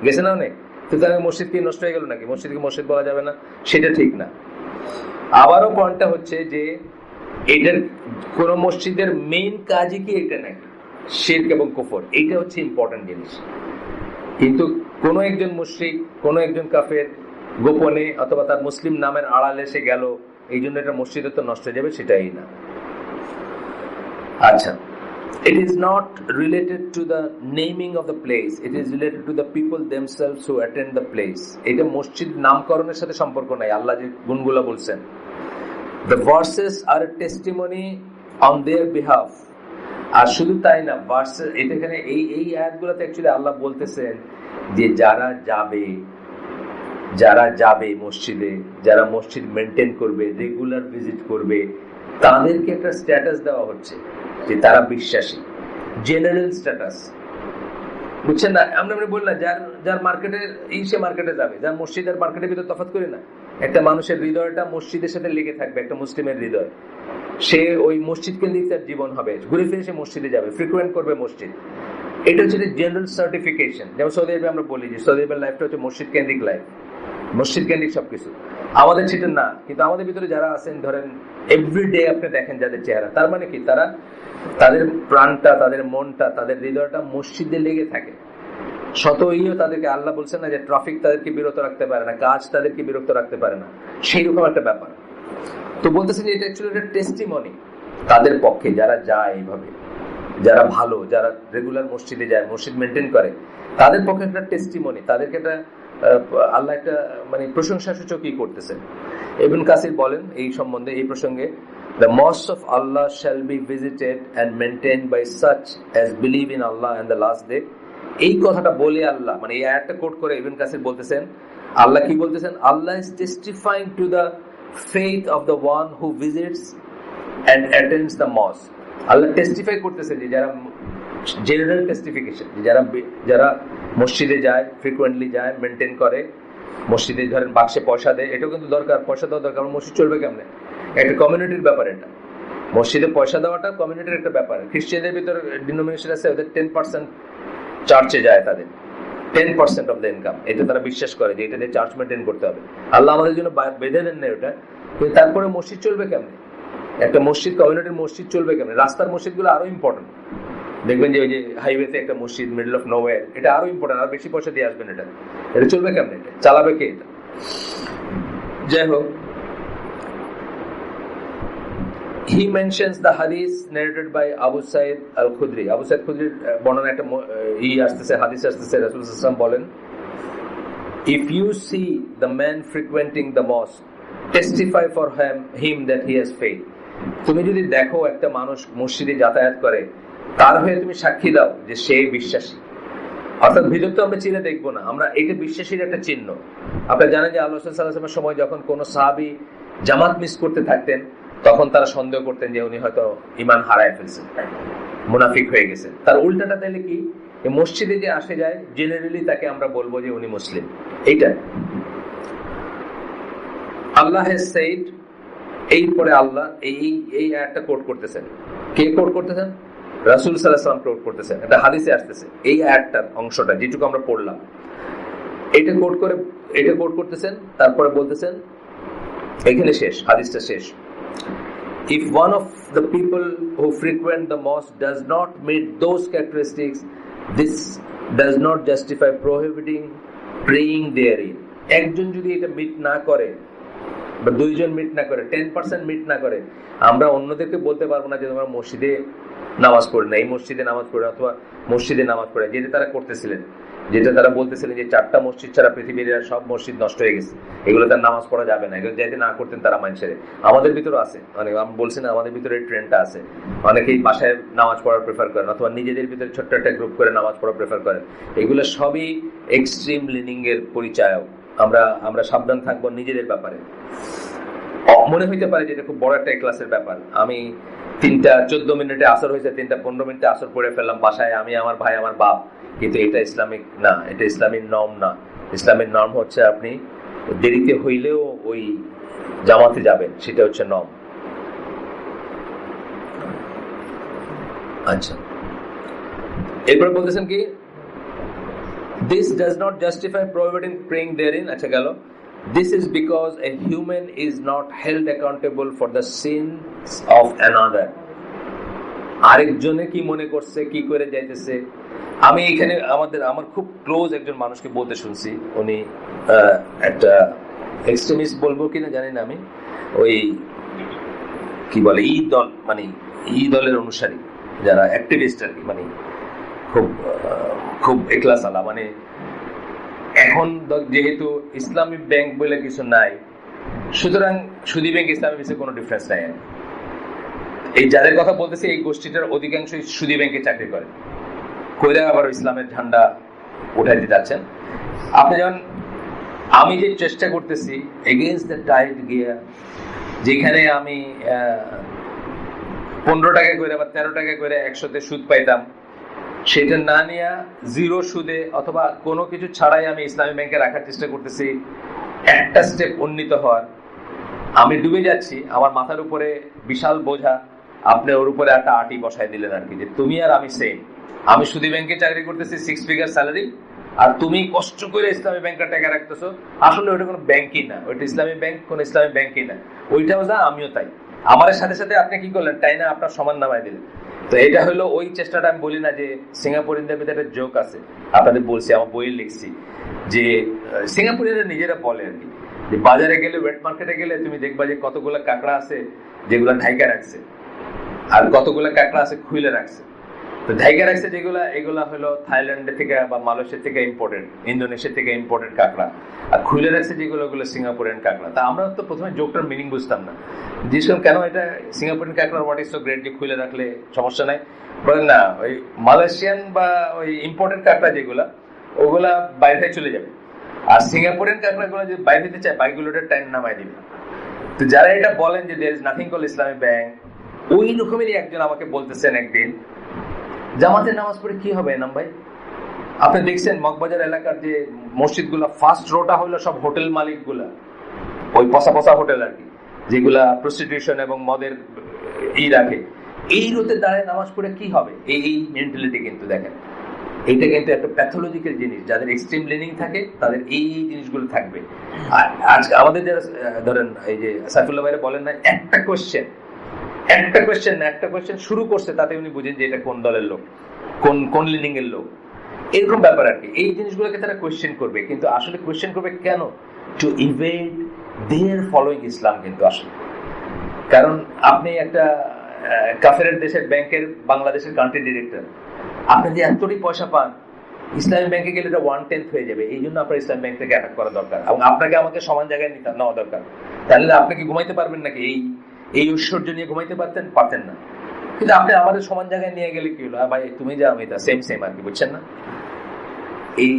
গেছে না অনেক, তো তার মসজিদ কি নষ্ট হয়ে গেল নাকি? মসজিদকে মসজিদ বলা যাবে না, সেটা ঠিক না। আবারও পয়েন্টটা হচ্ছে যে এটার কোন মসজিদের মেইন কাজই কি এটা নাকি শিরক এবং কুফর, এটা হচ্ছে ইম্পর্টেন্ট জিনিস। কিন্তু কোন একজন মুশরিক, কোন একজন কাফের গোপনে অথবা তার মুসলিম নামের আড়ালে সে গেল, এই জন্য এটা মসজিদে তো নষ্ট হয়ে যাবে, সেটাই না। আচ্ছা, it is not related to the naming of the place, it is related to the people themselves who attend the place. এটা মসজিদ নামকরণের সাথে সম্পর্ক নাই। আল্লাহ যে গুণগুলো বলছেন, the verses are a testimony on their behalf. আর শুধু তাই না, ভার্সেস এখানে এই আয়াতগুলোতে অ্যাকচুয়ালি আল্লাহ বলতেছেন যে যারা যাবে মসজিদে, যারা মসজিদ মেনটেন করবে, রেগুলার ভিজিট করবে, তাদেরকে একটা স্ট্যাটাস দেওয়া হচ্ছে যে তারা বিশ্বাসী, জেনারেল স্ট্যাটাস, বুঝছেন না? আমরা বলি না যার মার্কেটে সে মার্কেটে যাবে, যার মসজিদের মার্কেটের ভিতরে তফাৎ করি না। একটা মানুষের হৃদয়টা মসজিদের সাথে লেগে থাকবে, একটা মুসলিমের হৃদয়, সে ওই মসজিদ কেন্দ্রিক তার জীবন হবে, ঘুরে ফিরে সে মসজিদে যাবে, ফ্রিকুয়েন্ট করবে মসজিদ। এটা হচ্ছে জেনারেল সার্টিফিকেশন। যেমন সৌদি আরবে আমরা বলি যে সৌদি আরবের লাইফটা হচ্ছে মসজিদ কেন্দ্রিক লাইফ, মসজিদ কেন্দ্রিক সবকিছু। আমাদের সেটা না, কিন্তু আমাদের ভিতরে যারা আছেন, ধরেন এভরিডে আপনি দেখেন যাদের চেহারা, তার মানে কি তারা তাদের প্রাণটা, তাদের মনটা, তাদের হৃদয়টা মসজিদে লেগে থাকে। শতইও তাদেরকে আল্লাহ বলছেন না যে ট্রাফিক তাদেরকে বিরত রাখতে পারে না, কাজ তাদেরকে বিরক্ত রাখতে পারে না, সেই রকম একটা ব্যাপার। তো বলতেছে যে এটা অ্যাকচুয়ালি একটা টেস্টিমনি তাদের পক্ষে, যারা যায় এইভাবে, যারা ভালো, যারা রেগুলার মসজিদে যায়, মসজিদ মেনটেন করে, তাদের পক্ষে একটা টেস্টিমনি, তাদেরকে একটা আল্লাহ একটা মানে প্রশংসা সূচকই করতেছেন। ইবনে কাসির বলেন এই সম্বন্ধে, এই প্রসঙ্গে, the mosques of Allah shall be visited and maintained by such as believe in Allah and the last day. এই কথাটা বলে আল্লাহ মানে এই আয়াতটা কোট করে ইবনে কাসির বলতেছেন, আল্লাহ কি বলতেছেন? আল্লাহ is testifying to the faith of the one who visits and attends the mosque. Allah testify করতেছে যে যারা জেনারেল টেস্টিফিকেশন, যারা মসজিদে যায়, ফ্রিকুয়েন্টলি যায়, মেনটেন করে, মসজিদে ধরেন বাক্সে পয়সা দেয়, এটাও কিন্তু দরকার, পয়সা দেওয়া দরকার। মসজিদ চলবে কেমনে? একটা কমিউনিটির ব্যাপার, এটা মসজিদে পয়সা দেওয়াটা কমিউনিটির একটা ব্যাপার। খ্রিস্টানদের ভিতরে ডিনোমিনেশন আছে, ওদের 10% চার্চে যায়, তাদের 10% অফ দ্য ইনকাম, এটা তারা বিশ্বাস করে যে এটা দিয়ে চার্চ মেনটেন করতে হবে। আল্লাহ আমাদের জন্য বেঁধে দেন না ওটা, কিন্তু তারপরে মসজিদ চলবে কেমনে? একটা মসজিদ, কমিউনিটির মসজিদ চলবে কেমনে? রাস্তার মসজিদগুলো আরো ইম্পর্টেন্ট। দেখবেন যে ওই যে হাইওয়েতে একটা মসজিদ, মিডল অফ নোওয়্যার, এটা আরো ইম্পর্টেন্ট, আর বেশি পয়সা দিয়ে আসবেন। এটা চলবে কেমনে? এটা চালাবে কে? এটা যাই হোক, he mentions the hadith narrated by Abu Sa'id al-Khudri. Abu Sa'id al-Khudri বর্ণনা একটা হাদিস আসতেছে, রাসূল সাল্লাল্লাহু আলাইহি ওয়াসাল্লাম বলেন, if you see the man frequenting the mosque, testify for him that he has faith. তুমি যদি দেখো একটা মানুষ মসজিদে যাতায়াত করে, তার হয়ে তুমি সাক্ষী দাও যে সে বিশ্বাসী। অর্থাৎ ভিতর তো আমরা চিনে দেখবো না, আমরা এটা বিশ্বাসীর একটা চিহ্ন। আপনারা জানেন যে আল্লাহ সাল্লাল্লাহু আলাইহি ওয়াসাল্লামের সময় যখন কোন সাহাবী জামাত মিস করতে থাকতেন, তখন তারা সন্দেহ করতেন যে উনি হয়তো ঈমান হারায় ফেলছেন, মুনাফিক হয়ে গেছেন। তার উল্টাটা তাহলে কি, মসজিদে যে আসে যায় জেনারেলি তাকে আমরা বলবো যে উনি মুসলিম। এইটা আল্লাহ has said, এরপরে আল্লাহ এই আয়াতটা কোট করতেছেন। কে কোট করতেছেন? রাসূল সাল্লাল্লাহু আলাইহি ওয়াসাল্লাম কোট করতেছেন। এটা হাদিসে আসতেছে, এই আয়াতটার অংশটা যেটুকু আমরা পড়লাম, এটা কোট করতেছেন। তারপরে বলতেছেন, এখানে শেষ, হাদিসটা শেষ, if one of the people who frequent the mosque does not meet those characteristics, this does not justify prohibiting praying therein. একজন যদি এটা মিট না করে বা দুইজন মিট না করে, 10% মিট না করে, আমরা অন্যদেরকে বলতে পারবো না যে তোমরা মসজিদে নামাজ পড়ে না, এই মসজিদে নামাজ পড়ে, অথবা মসজিদে নামাজ পড়ে, যেটা তারা করতেছিলেন, যেটা তারা বলতেছিলেন যে 4টা মসজিদ ছাড়া পৃথিবীর সব মসজিদ নষ্ট হয়ে গেছে, এগুলো তার নামাজ পড়া যাবে না, এগুলো যাতে না করতেন তারা মানুষের। আমাদের ভিতরে আছে অনেক, আমি বলছি না, আমাদের ভিতরে ট্রেন্ডটা আছে, অনেকেই বাসায় নামাজ পড়ার প্রেফার করেন, অথবা নিজেদের ভিতরে ছোট্ট একটা গ্রুপ করে নামাজ পড়া প্রেফার করেন। এগুলো সবই এক্সট্রিম লিনিং এর পরিচয়। আমরা সাবধান থাকবো নিজেদের ব্যাপারে। মনে হইতে পারে যে এটা খুব বড় একটা ক্লাসের ব্যাপার, আমি 3:14 আসর হয়েছে, 3:15 আসর পড়ে ফেললাম বাসায়, আমি, আমার ভাই, আমার বাপ, কিন্তু এটা ইসলামিক না, এটা ইসলামিক নর্ম না। ইসলামিক নর্ম হচ্ছে আপনি দেরিতে হইলেও ওই জামাতে যাবেন, সেটা হচ্ছে নর্ম। আচ্ছা, এরপর বলতেছেন কি, this does not justify prohibiting praying therein. আচ্ছা গেল, this is because a human is not held accountable for the sins of another. আরেকজনে কি মনে করছে, কি করে যাইতেছে। আমি এখানে আমার খুব ক্লোজ একজন মানুষকে বলতে শুনছি, উনি একটা এক্সট্রিমিস্ট বলবো কিনা জানি না, আমি ওই কি বলে দল, মানে দলের অনুসারী যারা অ্যাক্টিভিস্ট আর কি, মানে খুব একলাস আলা, মানে এখন যেহেতু ইসলামিক ব্যাংক বলে কিছু নাই, সুতরাং সুদী ব্যাংক ইসলামিক ব্যাংকে কোনো ডিফারেন্স নাই। এই যাদের কথা বলতেছে এই গোষ্ঠীটার অধিকাংশই সুদী ব্যাংকে চাকরি করে, কইরা আবার ইসলামের ঝান্ডা উঠাইতে যাচ্ছেন। আপনি যেমন, আমি যে চেষ্টা করতেছি এগেইনস্ট দ্য টাইড গিয়া, যেখানে আমি 15 টাকা করে বা 13 টাকা করে 100তে সুদ পাইতাম, সেটা না নিয়ে জিরো সুদে অথবা কোনো কিছু ছাড়াই আমি ইসলামী ব্যাংকে রাখার চেষ্টা করতেছি, একটা স্টেপ উন্নীত হওয়ার। আমি ডুবে যাচ্ছি, আমার মাথার উপরে বিশাল বোঝা, আপনি ওর উপরে একটা আটি বসাই দিলেন আর কি, যে তুমি আর আমি সেম। আমি সুদী ব্যাংকে চাকরি করতেছি, 6 ফিগার স্যালারি, আর তুমি কষ্ট করে ইসলামী ব্যাংকের টাকা রাখতেছো। আসলে ওইটা কোনো ব্যাংকই না, ওইটা ইসলামী ব্যাংক, কোনো ইসলামী ব্যাংকই না। ওইটাও যা, আমিও তাই। আমার সাথে সাথে আপনি কি করলেন, তাই না, আপনার সমান নামায় দিলেন। তো এটা হলো ওই চেষ্টাটা। আমি বলি না যে সিঙ্গাপুরিয়ানদের ভিতরে একটা জোক আছে, আপনাদের বলছি, আমার বইয়ে লিখছি, যে সিঙ্গাপুরিয়ানরা নিজেরা বলে আর কি, যে বাজারে গেলে, ওয়েট মার্কেটে গেলে তুমি দেখবা যে কতগুলো কাঁকড়া আছে যেগুলো ঢাইকা রাখছে, আর কতগুলো কাঁকড়া আছে খুইলে রাখছে। তো ঢাইকা রাখছে যেগুলা, এগুলা হলো থাইল্যান্ড থেকে বা মালয়েশিয়া থেকে ইম্পোর্টেড, ইন্দোনেশিয়া থেকে ইম্পোর্টেড কাঁকড়া। আর খুইলে রাখছে যেগুলো, ওগুলো সিঙ্গাপুরিয়ান কাঁকড়া। তা আমরা তো প্রথমে জোকটার মিনিং বুঝতাম না, জিজ্ঞেস কেন এটা সিঙ্গাপুরিয়ান কাঁকড়া, হোয়াট ইজ সো গ্রেট, যে খুইলে রাখলে সমস্যা নাই। বলেন না, ওই মালয়েশিয়ান বা ওই ইম্পোর্টেড কাঁকড়া যেগুলা, ওগুলা বাইরে চলে যাবে, আর সিঙ্গাপুরিয়ান কাঁকড়া গুলো যে বাইরে হতে চায়, বাইকগুলোটা টাইম নামাই দিবে। তো যারা এটা বলেন যে there is nothing call Islami bank, ওই রকমেরই একজন আমাকে বলতেছেন একদিন, জামাতের নামাজ পড়ে কি হবে এনাম ভাই? আপনি দেখছেন মগবাজার এলাকার যে মসজিদ গুলা, ফার্স্ট রোটা হলো সব হোটেল মালিক গুলা, ওই পচা পচা হোটেল আর কি, যেগুলা প্রস্টিটিউশন এবং মদের রাখে। এই রোতে দাঁড়ায় নামাজ পড়ে কি হবে? এই মেন্টালিটি কিন্তু দেখেন, এইটা কিন্তু একটা প্যাথোলজিক্যাল জিনিস। যাদের এক্সট্রিম লিনিং থাকে তাদের এই জিনিসগুলো থাকবে। আর আজকে আমাদের যারা ধরেন এই যে সাইফুল্লাহ ভাইরা বলেন না, একটা কোয়েশ্চেন শুরু করছে, তাতে উনি বুঝেন যে এটা কোন দলের লোক, কোন লিনিং এর লোক, এরকম ব্যাপার আর কি। এই জিনিসগুলোকে তারা কোয়েশ্চেন করবে, কিন্তু আসলে কোয়েশ্চেন করবে কেন? টু ইভেড দেয়ার ফলোইং ইসলাম। কিন্তু আসলে কারণ আপনি একটা কাফেরের দেশের ব্যাংকের বাংলাদেশের কান্ট্রি ডিরেক্টর, আপনি যে এতটাই পয়সা পান, ইসলামী ব্যাংকে গেলে এটা 1/10 হয়ে যাবে। এই জন্য আপনার ইসলামী ব্যাংক থেকে অ্যাটাক করা দরকার, এবং আপনাকে আমাকে সমান জায়গায় নেওয়া দরকার। তাহলে আপনি কি ঘুমাইতে পারবেন নাকি? এই ঐশ্বর্য নিয়ে ঘুমাইতে পারতেন না। কিন্তু আপনি আমাদের সমান জায়গায় নিয়ে গেলে কি হলো, ভাই তুমি যা আমি তা, সেম আর কি, বুঝছেন না?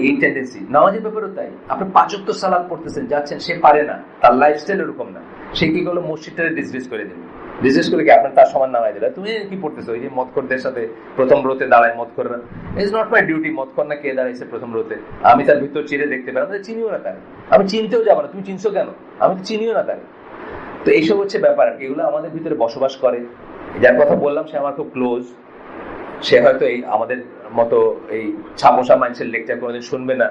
এই টেন্ডেন্সি নামাজের ব্যাপারেও তাই। আপনি 5 ওয়াক্ত সালাত পড়তেছেন, যাচ্ছেন, সে পারে না, তার লাইফস্টাইল এরকম না, সে কি করলো, মসজিদটারে ডিসমিস করে দিল। ডিসমিস করে কি আপনার তার সমান নামায় দিল? তুমি কি পড়তেছো? ওই যে মদখোরদের সাথে প্রথম রোতে দাঁড়ায় মদখোররা, ইজ নট মাই ডিউটি। মদখোর না কে দাঁড়াইছে প্রথম রোতে, আমি তার ভিতর চিরে দেখতে পারি, আমি চিনিও না তাকে, আমি চিনতেও যাবো না। তুমি চিনছো কেন? আমি তো চিনিও না তাকে। তো এইসব হচ্ছে ব্যাপার, এগুলো আমাদের ভিতরে বসবাস করে। যার কথা বললাম সে আমার খুব ক্লোজ, সে হয়তো এই আমাদের মতো এই ছাপোসা মানুষের লেকচার কোনোদিন শুনবে না,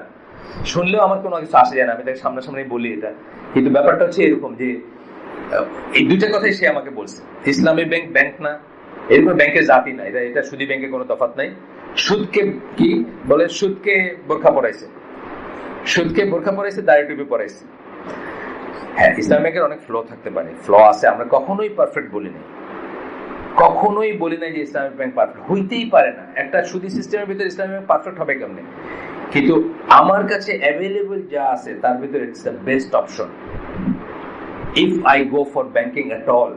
শুনলেও আমার কোনো কিছু আসে যায় না, আমি তাকে সামনাসামনি বলি এটা। কিন্তু ব্যাপারটা হচ্ছে এরকম যে এই দুইটা কথাই সে আমাকে বলছে, ইসলামী ব্যাংক না, এরকম ব্যাংকের জাতি না, এটা সুদী ব্যাংকে কোনো তফাৎ নাই। সুদকে কি বলে, সুদকে বোরখা পড়াইছে, দাড়ি টুপি পড়াইছে। হ্যাঁ, ইসলামী ব্যাংকের অনেক ফ্ল থাকতে পারে, ফ্ল আছে, আমরা কখনোই পারফেক্ট বলি নাই যে ইসলামিক ব্যাংক পারফেক্ট হইতেই পারে না। একটা সুদী সিস্টেমের ভিতরে ইসলামিক ব্যাংক পারফেক্ট হবে কেমনে? কিন্তু আমার কাছে অ্যাভেলেবল যা আছে তার ভিতরে it's the best option. If I go for banking at all,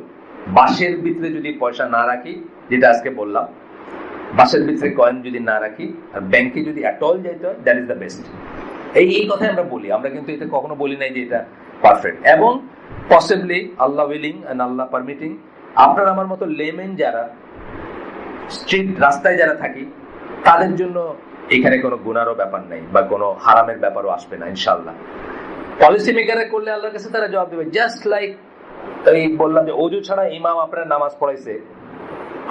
বাসের ভিতরে যদি পয়সা না রাখি, যেটা আজকে বললাম, বাসের ভিতরে কয়েন যদি না রাখি আর ব্যাংকে যদি এট অল যাইতে হয়, দ্যাট ইজ দ্য বেস্ট। এই কথাই আমরা বলি, আমরা কিন্তু এটা কখনো বলি নাই যে এটা পারফেক্ট। এবং possibly Allah willing and Allah permitting, আপনার আমার মতো লেমেন যারা স্ট্রিট রাস্তায় যারা থাকি, তাদের জন্য এখানে কোনো গুনারও ব্যাপার নাই বা কোনো হারামের ব্যাপারও আসবে না ইনশাআল্লাহ। পলিসি মেকারে করলে আল্লাহর কাছে তারা জবাব দেবে। জাস্ট লাইক এই বললাম যে অজু ছাড়া ইমাম আপনার নামাজ পড়াইছে,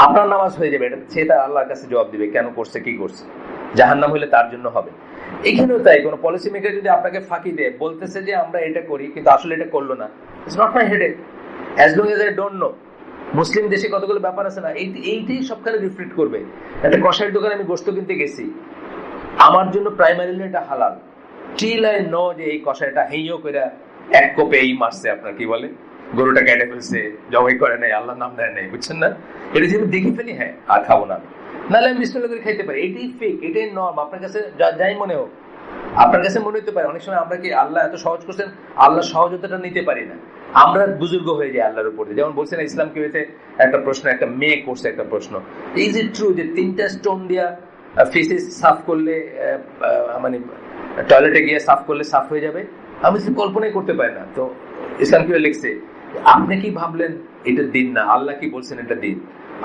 আপনার নামাজ হয়ে যাবে, এটা সে তার আল্লাহর কাছে জবাব দিবে কেন করছে, কি করছে। জাহান্নাম হলে তার জন্য হবে। এখানেও তাই, কোন পলিসি মেকার যদি আপনাকে ফাঁকি দেয়, বলতেছে যে আমরা এটা করি কিন্তু আসলে এটা করলো না, it's not my headache, as long as I don't know. Muslim দেশে কতগুলো ব্যাপার আছে না, এইটাই সবখানে রিফ্লেক্ট করবে। একটা কষাইয়ের দোকানে আমি গোশত কিনতে গেছি, আমার জন্য প্রাইমারিলি এটা হালাল, টিল আই নো যে এই কষাইটা হেইও করে এক কোপে এই মারছে, আপনার কি বলে, গরুটা কেটে ফেলছে, জবাই করে নাই, আল্লাহর নাম দেয় নাই, বুঝছেন না। এটা যদি দেখে ফেলি, হ্যাঁ আর খাবো না, নাহলে আমি বিসমিল্লাহ করে খাইতে পারি। এটাই ফেক, এটাই নর্ম। আপনার কাছে যাই মনে হোক, আপনার কাছে মনে হতে পারে অনেক সময় আমরা কি আল্লাহ এত সহজ করছেন, আল্লাহ সহজতাটা নিতে পারি না, আমরা বুজুর্গ হয়ে যাই আল্লাহর উপরে। যেমন বলছেন ইসলাম কি হয়েছে, একটা প্রশ্ন, একটা মেয়ে করছে একটা প্রশ্ন, ইজ ইট ট্রু যে 3টা স্টোন দিয়া ফেসেস সাফ করলে, মানে টয়লেটে গিয়ে সাফ করলে সাফ হয়ে যাবে? আমি কল্পনাই করতে পারি না। তো ইসলাম কি লিখছে, আপনি কি ভাবলেন এটা দিন না, আল্লাহ কি বলছেন এটা দিন।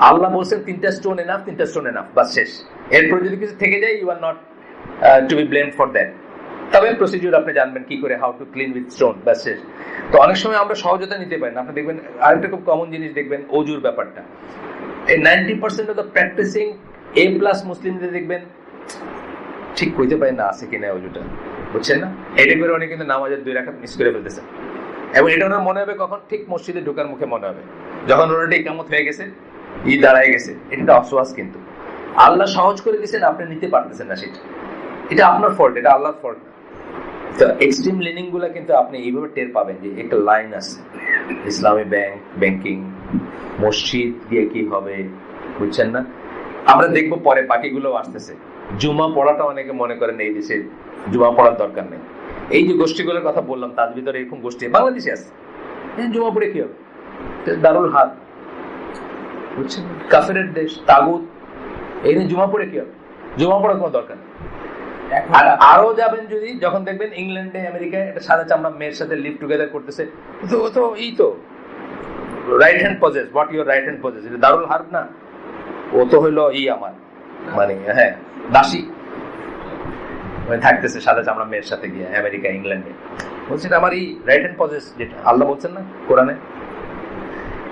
আল্লাহ বলছেন 3টা স্টোন এনাফ, 3টা স্টোন এনাফ, বাস শেষ। এরপর যদি কিছু থেকে যায়, you are not to be blamed for that. তবে প্রসিডিউর আপনি জানবেন কি করে, how to clean with stone, বাস শেষ। তো অনেক সময় আমরা সহজতা নিতে পারি না। আপনি দেখবেন আরেকটা খুব কমন জিনিস দেখবেন, অজুর ব্যাপারটা। এই 90% অফ দ্য প্র্যাকটিসিং A+ মুসলিমদের দেখবেন ঠিক কইতে পারেন না আছে কিনা অজুটা, বুঝছেন না। এটা করে অনেক কিন্তু নামাজের 2 রাকাত মিস করে ফেলতেছে, এবং এটা ওনার মনে হবে কখন, ঠিক মসজিদে ঢোকার মুখে মনে হবে, যখন ওনার ইকামত হয়ে গেছে, দাঁড়ায় গেছে। এটা অসওয়াজ, কিন্তু আল্লাহ সহজ করে দিয়েছেন, আপনি নিতে পারতেছেন না সেটা, এটা আপনার ফল্ট, এটা আল্লাহর ফল্ট। তো এক্সট্রিম লিনিং গুলা কিন্তু আপনি এইভাবে টের পাবেন যে একটা লাইন আছে, ইসলামী ব্যাংকিং, মসজিদ দিয়ে কি হবে, বুঝছেন না। আমরা দেখবো পরে বাকিগুলো আসতেছে। জুমা পড়াটা অনেকে মনে করেন এই দেশে জুমা পড়ার দরকার নেই। এই যে গোষ্ঠীগুলোর কথা বললাম, তার ভিতরে এরকম গোষ্ঠী বাংলাদেশে আছে, জুমা পড়ে কি হবে, দারুল হাত, বুঝছেন, কাফেরের দেশ, তাগুত, এই নিয়ে জুমা পড়ে কি হবে, জুমা পড়ার কোনো দরকার নেই। আর আরো যাবেন যদি, যখন দেখবেন ইংল্যান্ডে, আমেরিকায় একটা সাদা চামড়া মেয়ের সাথে লিভ টুগেদার করতেছে, তো এই তো right hand possesses, what your right hand possesses, এটা দারুল হার্ব না, ও তো হইলো আমার, মানে হ্যাঁ দাসী থাকতেছে সাদা চামড়া মেয়ের সাথে গিয়ে আমেরিকা, ইংল্যান্ডে, বলছেন আমার এই রাইট হ্যান্ড পজেস, যেটা আল্লাহ বলছেন না কোরআনে,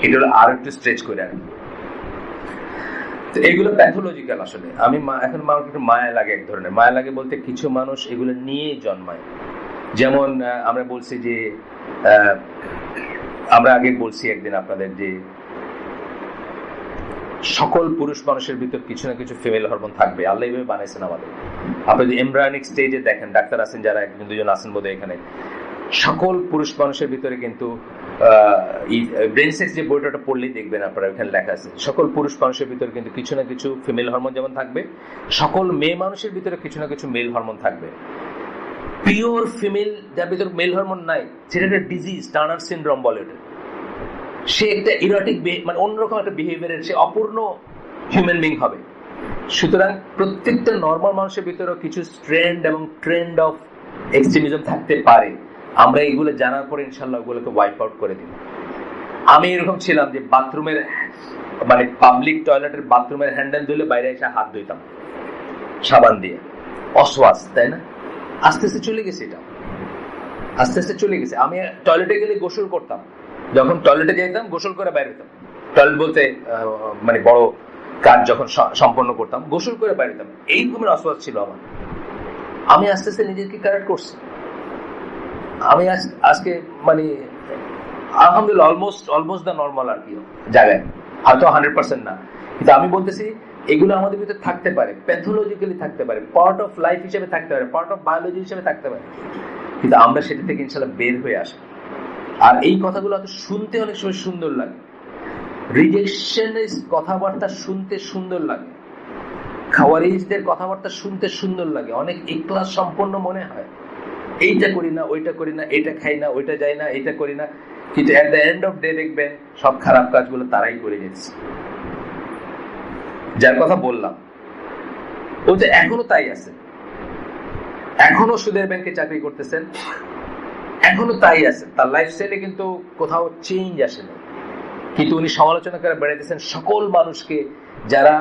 এটা হলো আর একটু স্ট্রেচ করে আর কি। তো এগুলো প্যাথোলজিক্যাল। আসলে আমি এখন মানুষ একটু মায়া লাগে, এক ধরনের মায়া লাগে বলতে, কিছু মানুষ এগুলো নিয়েই জন্মায়। যেমন আমরা বলছি যে, আমরা আগে বলছি একদিন আপনাদের যে সকল পুরুষ মানুষের ভিতর কিছু না কিছু ফিমেল হরমোন থাকবে, আল্লাহ এইভাবে বানাইছেন আমাদের। আপনি যদি এমব্রায়োনিক স্টেজে দেখেন, ডাক্তার আছেন যারা, একজন দুজন আছেন বোধহয় এখানে, সকল পুরুষ মানুষের ভিতরে কিন্তু ব্রেন সেক্স যে বইটা পড়লেই দেখবেন আপনারা, ওখানে লেখা আছে সকল পুরুষ মানুষের ভিতরে কিন্তু কিছু না কিছু ফিমেল হরমোন যেমন থাকবে, সকল মেয়ে মানুষের ভিতরে কিছু না কিছু মেল হরমোন থাকবে। পিওর ফিমেল যার ভিতরে মেল হরমোন নাই, সেটা একটা ডিজিজ, টার্নার সিনড্রোম বলে ওটা। সে একটা ইরোটিক, মানে অন্যরকম একটা বিহেভিয়ারের, সে অপূর্ণ হিউম্যান বিং হবে। সুতরাং প্রত্যেকটা নর্মাল মানুষের ভিতরেও কিছু স্ট্রেন্ড এবং ট্রেন্ড অফ এক্সট্রিমিজম থাকতে পারে। আমরা এগুলো জানার পরে ইনশাল্লাহ ওগুলোকে ওয়াইপ আউট করে দিব। আমি এরকম ছিলাম যে বাথরুমের, মানে পাবলিক টয়লেটের বাথরুমের হ্যান্ডেল ধুলে বাইরে এসে হাত ধুইতাম সাবান দিয়ে, অসওয়াজ, তাই না? আস্তে আস্তে চলে গেছে, এটা আস্তে আস্তে চলে গেছে। আমি টয়লেটে গেলে গোসল করতাম, যখন টয়লেটে যেতাম গোসল করে বাইরে হতাম, টয়লেট বলতে মানে বড় কাজ যখন সম্পন্ন করতাম, গোসল করে বাইরে হতাম। এইরকমের অসওয়াজ ছিল আমার। আমি আস্তে আস্তে নিজেকে কারেক্ট করছি। আমি আজকে মানে আলহামদুলিল্লাহ অলমোস্ট দ্য নর্মাল আর কি জায়গায়, হয়তো 100% না, কিন্তু আমি বলতেছি এগুলো আমাদের ভিতরে থাকতে পারে, প্যাথোলজিক্যালি থাকতে পারে, পার্ট অফ লাইফ হিসেবে থাকতে পারে, পার্ট অফ বায়োলজি হিসেবে থাকতে পারে, কিন্তু আমরা সেটা থেকে ইনশাল্লাহ বের হয়ে আসি। আর এই কথাগুলো এত শুনতে অনেক সময় সুন্দর লাগে, রিজেকশনের কথাবার্তা শুনতে সুন্দর লাগে, খাওয়ারিজদের কথাবার্তা শুনতে সুন্দর লাগে, অনেক ইখলাস সম্পন্ন মনে হয়, এইটা করি না, ওইটা করি না, এটা খাই না, ওইটা যাই না, এটা করি না, কিন্তু at the end off day দেখবেন সব খারাপ কাজগুলো তারাই করে যাচ্ছে। যার কথা বললাম ও যে এখনো তাই আছে, এখনো সুদের ব্যাংকে চাকরি করতেছেন, এখনো তাই আছে, তার লাইফস্টাইলে কিন্তু কোথাও চেঞ্জ আসেনি, কিন্তু উনি সমালোচনা করে বেড়াইতেছেন সকল মানুষকে যারা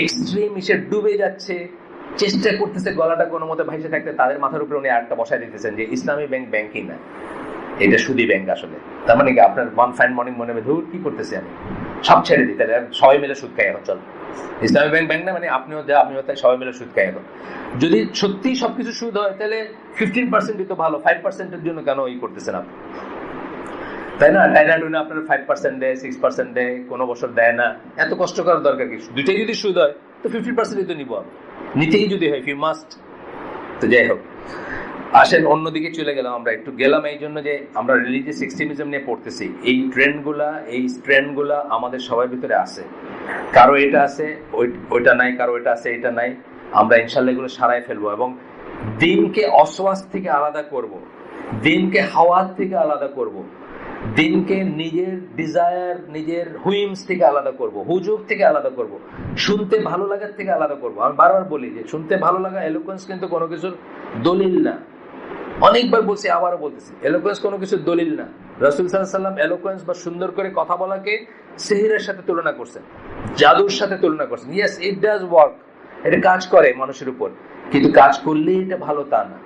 এক্সট্রিম হিসেবে ডুবে যাচ্ছে, চেষ্টা করতেছে গলাটা কোনো মতে ভাইসে থাকতে, তাদের মাথার উপরে উনি আরেকটা বসায় দিতেছেন যে ইসলামী ব্যাংক ব্যাংকিং না, এটা সুদী ব্যাংক। আসলে তার মানে কি আপনার ওয়ান ফাইন মর্নিং মনে হবে ধুর কি করতেছে আমি, সব ছেড়ে দিই, তাহলে সবাই মিলে সুদ খাই এখন, চল ইসলামী ব্যাংক না, মানে আপনিও দেয় আমিও তাই, সবাই মিলে সুদ খাই এখন। যদি সত্যি সবকিছু সুদ হয় তাহলে 15% তো ভালো, 5%-এর জন্য কেন ই করতেছেন আপনি, তাই না? টাইনা আপনার 5% দেয়, 6% দেয়, কোনো বছর দেয় না, এত কষ্ট করার দরকার কি? দুইটাই যদি সুদ হয় তো 50% তো নিবো আমি, নিতেই যদি হয়, ইউ মাস্ট। তো যাই হোক, আসেন অন্যদিকে চলে গেলাম। আমরা একটু গেলাম এই জন্য যে আমরা রিলিজিয়াস এক্সট্রিমিজম নিয়ে পড়তেছি। এই স্ট্রেন্ডগুলা আমাদের সবার ভিতরে আছে, কারো এটা আছে ওইটা নাই, কারো এটা আছে এটা নাই। আমরা ইনশাল্লাহ এগুলো সারাই ফেলবো এবং দিনকে অসওয়াস থেকে আলাদা করব, দিনকে হাওয়াত থেকে আলাদা করব, দিনকে নিজের ডিজায়ার, নিজের হুইমস থেকে আলাদা করব, হুজুগ থেকে আলাদা করব, শুনতে ভালো লাগার থেকে আলাদা করব। আমি বারবার বলি যে শুনতে ভালো লাগা, এলোকোয়েন্স কিন্তু কোনো কিছুর দলিল না। অনেকবার বলছি, আবারও বলতেছি, এলোকোয়েন্স কোনো কিছুর দলিল না। রাসূল সাল্লাল্লাহু আলাইহি ওয়াসাল্লাম এলোকোয়েন্স বা সুন্দর করে কথা বলাকে সিহরের সাথে তুলনা করছেন, জাদুর সাথে তুলনা করছেন। ইয়েস, ইট ডাজ ওয়ার্ক, এটা কাজ করে মানুষের উপর, কিন্তু কাজ করলেই এটা ভালো তা না।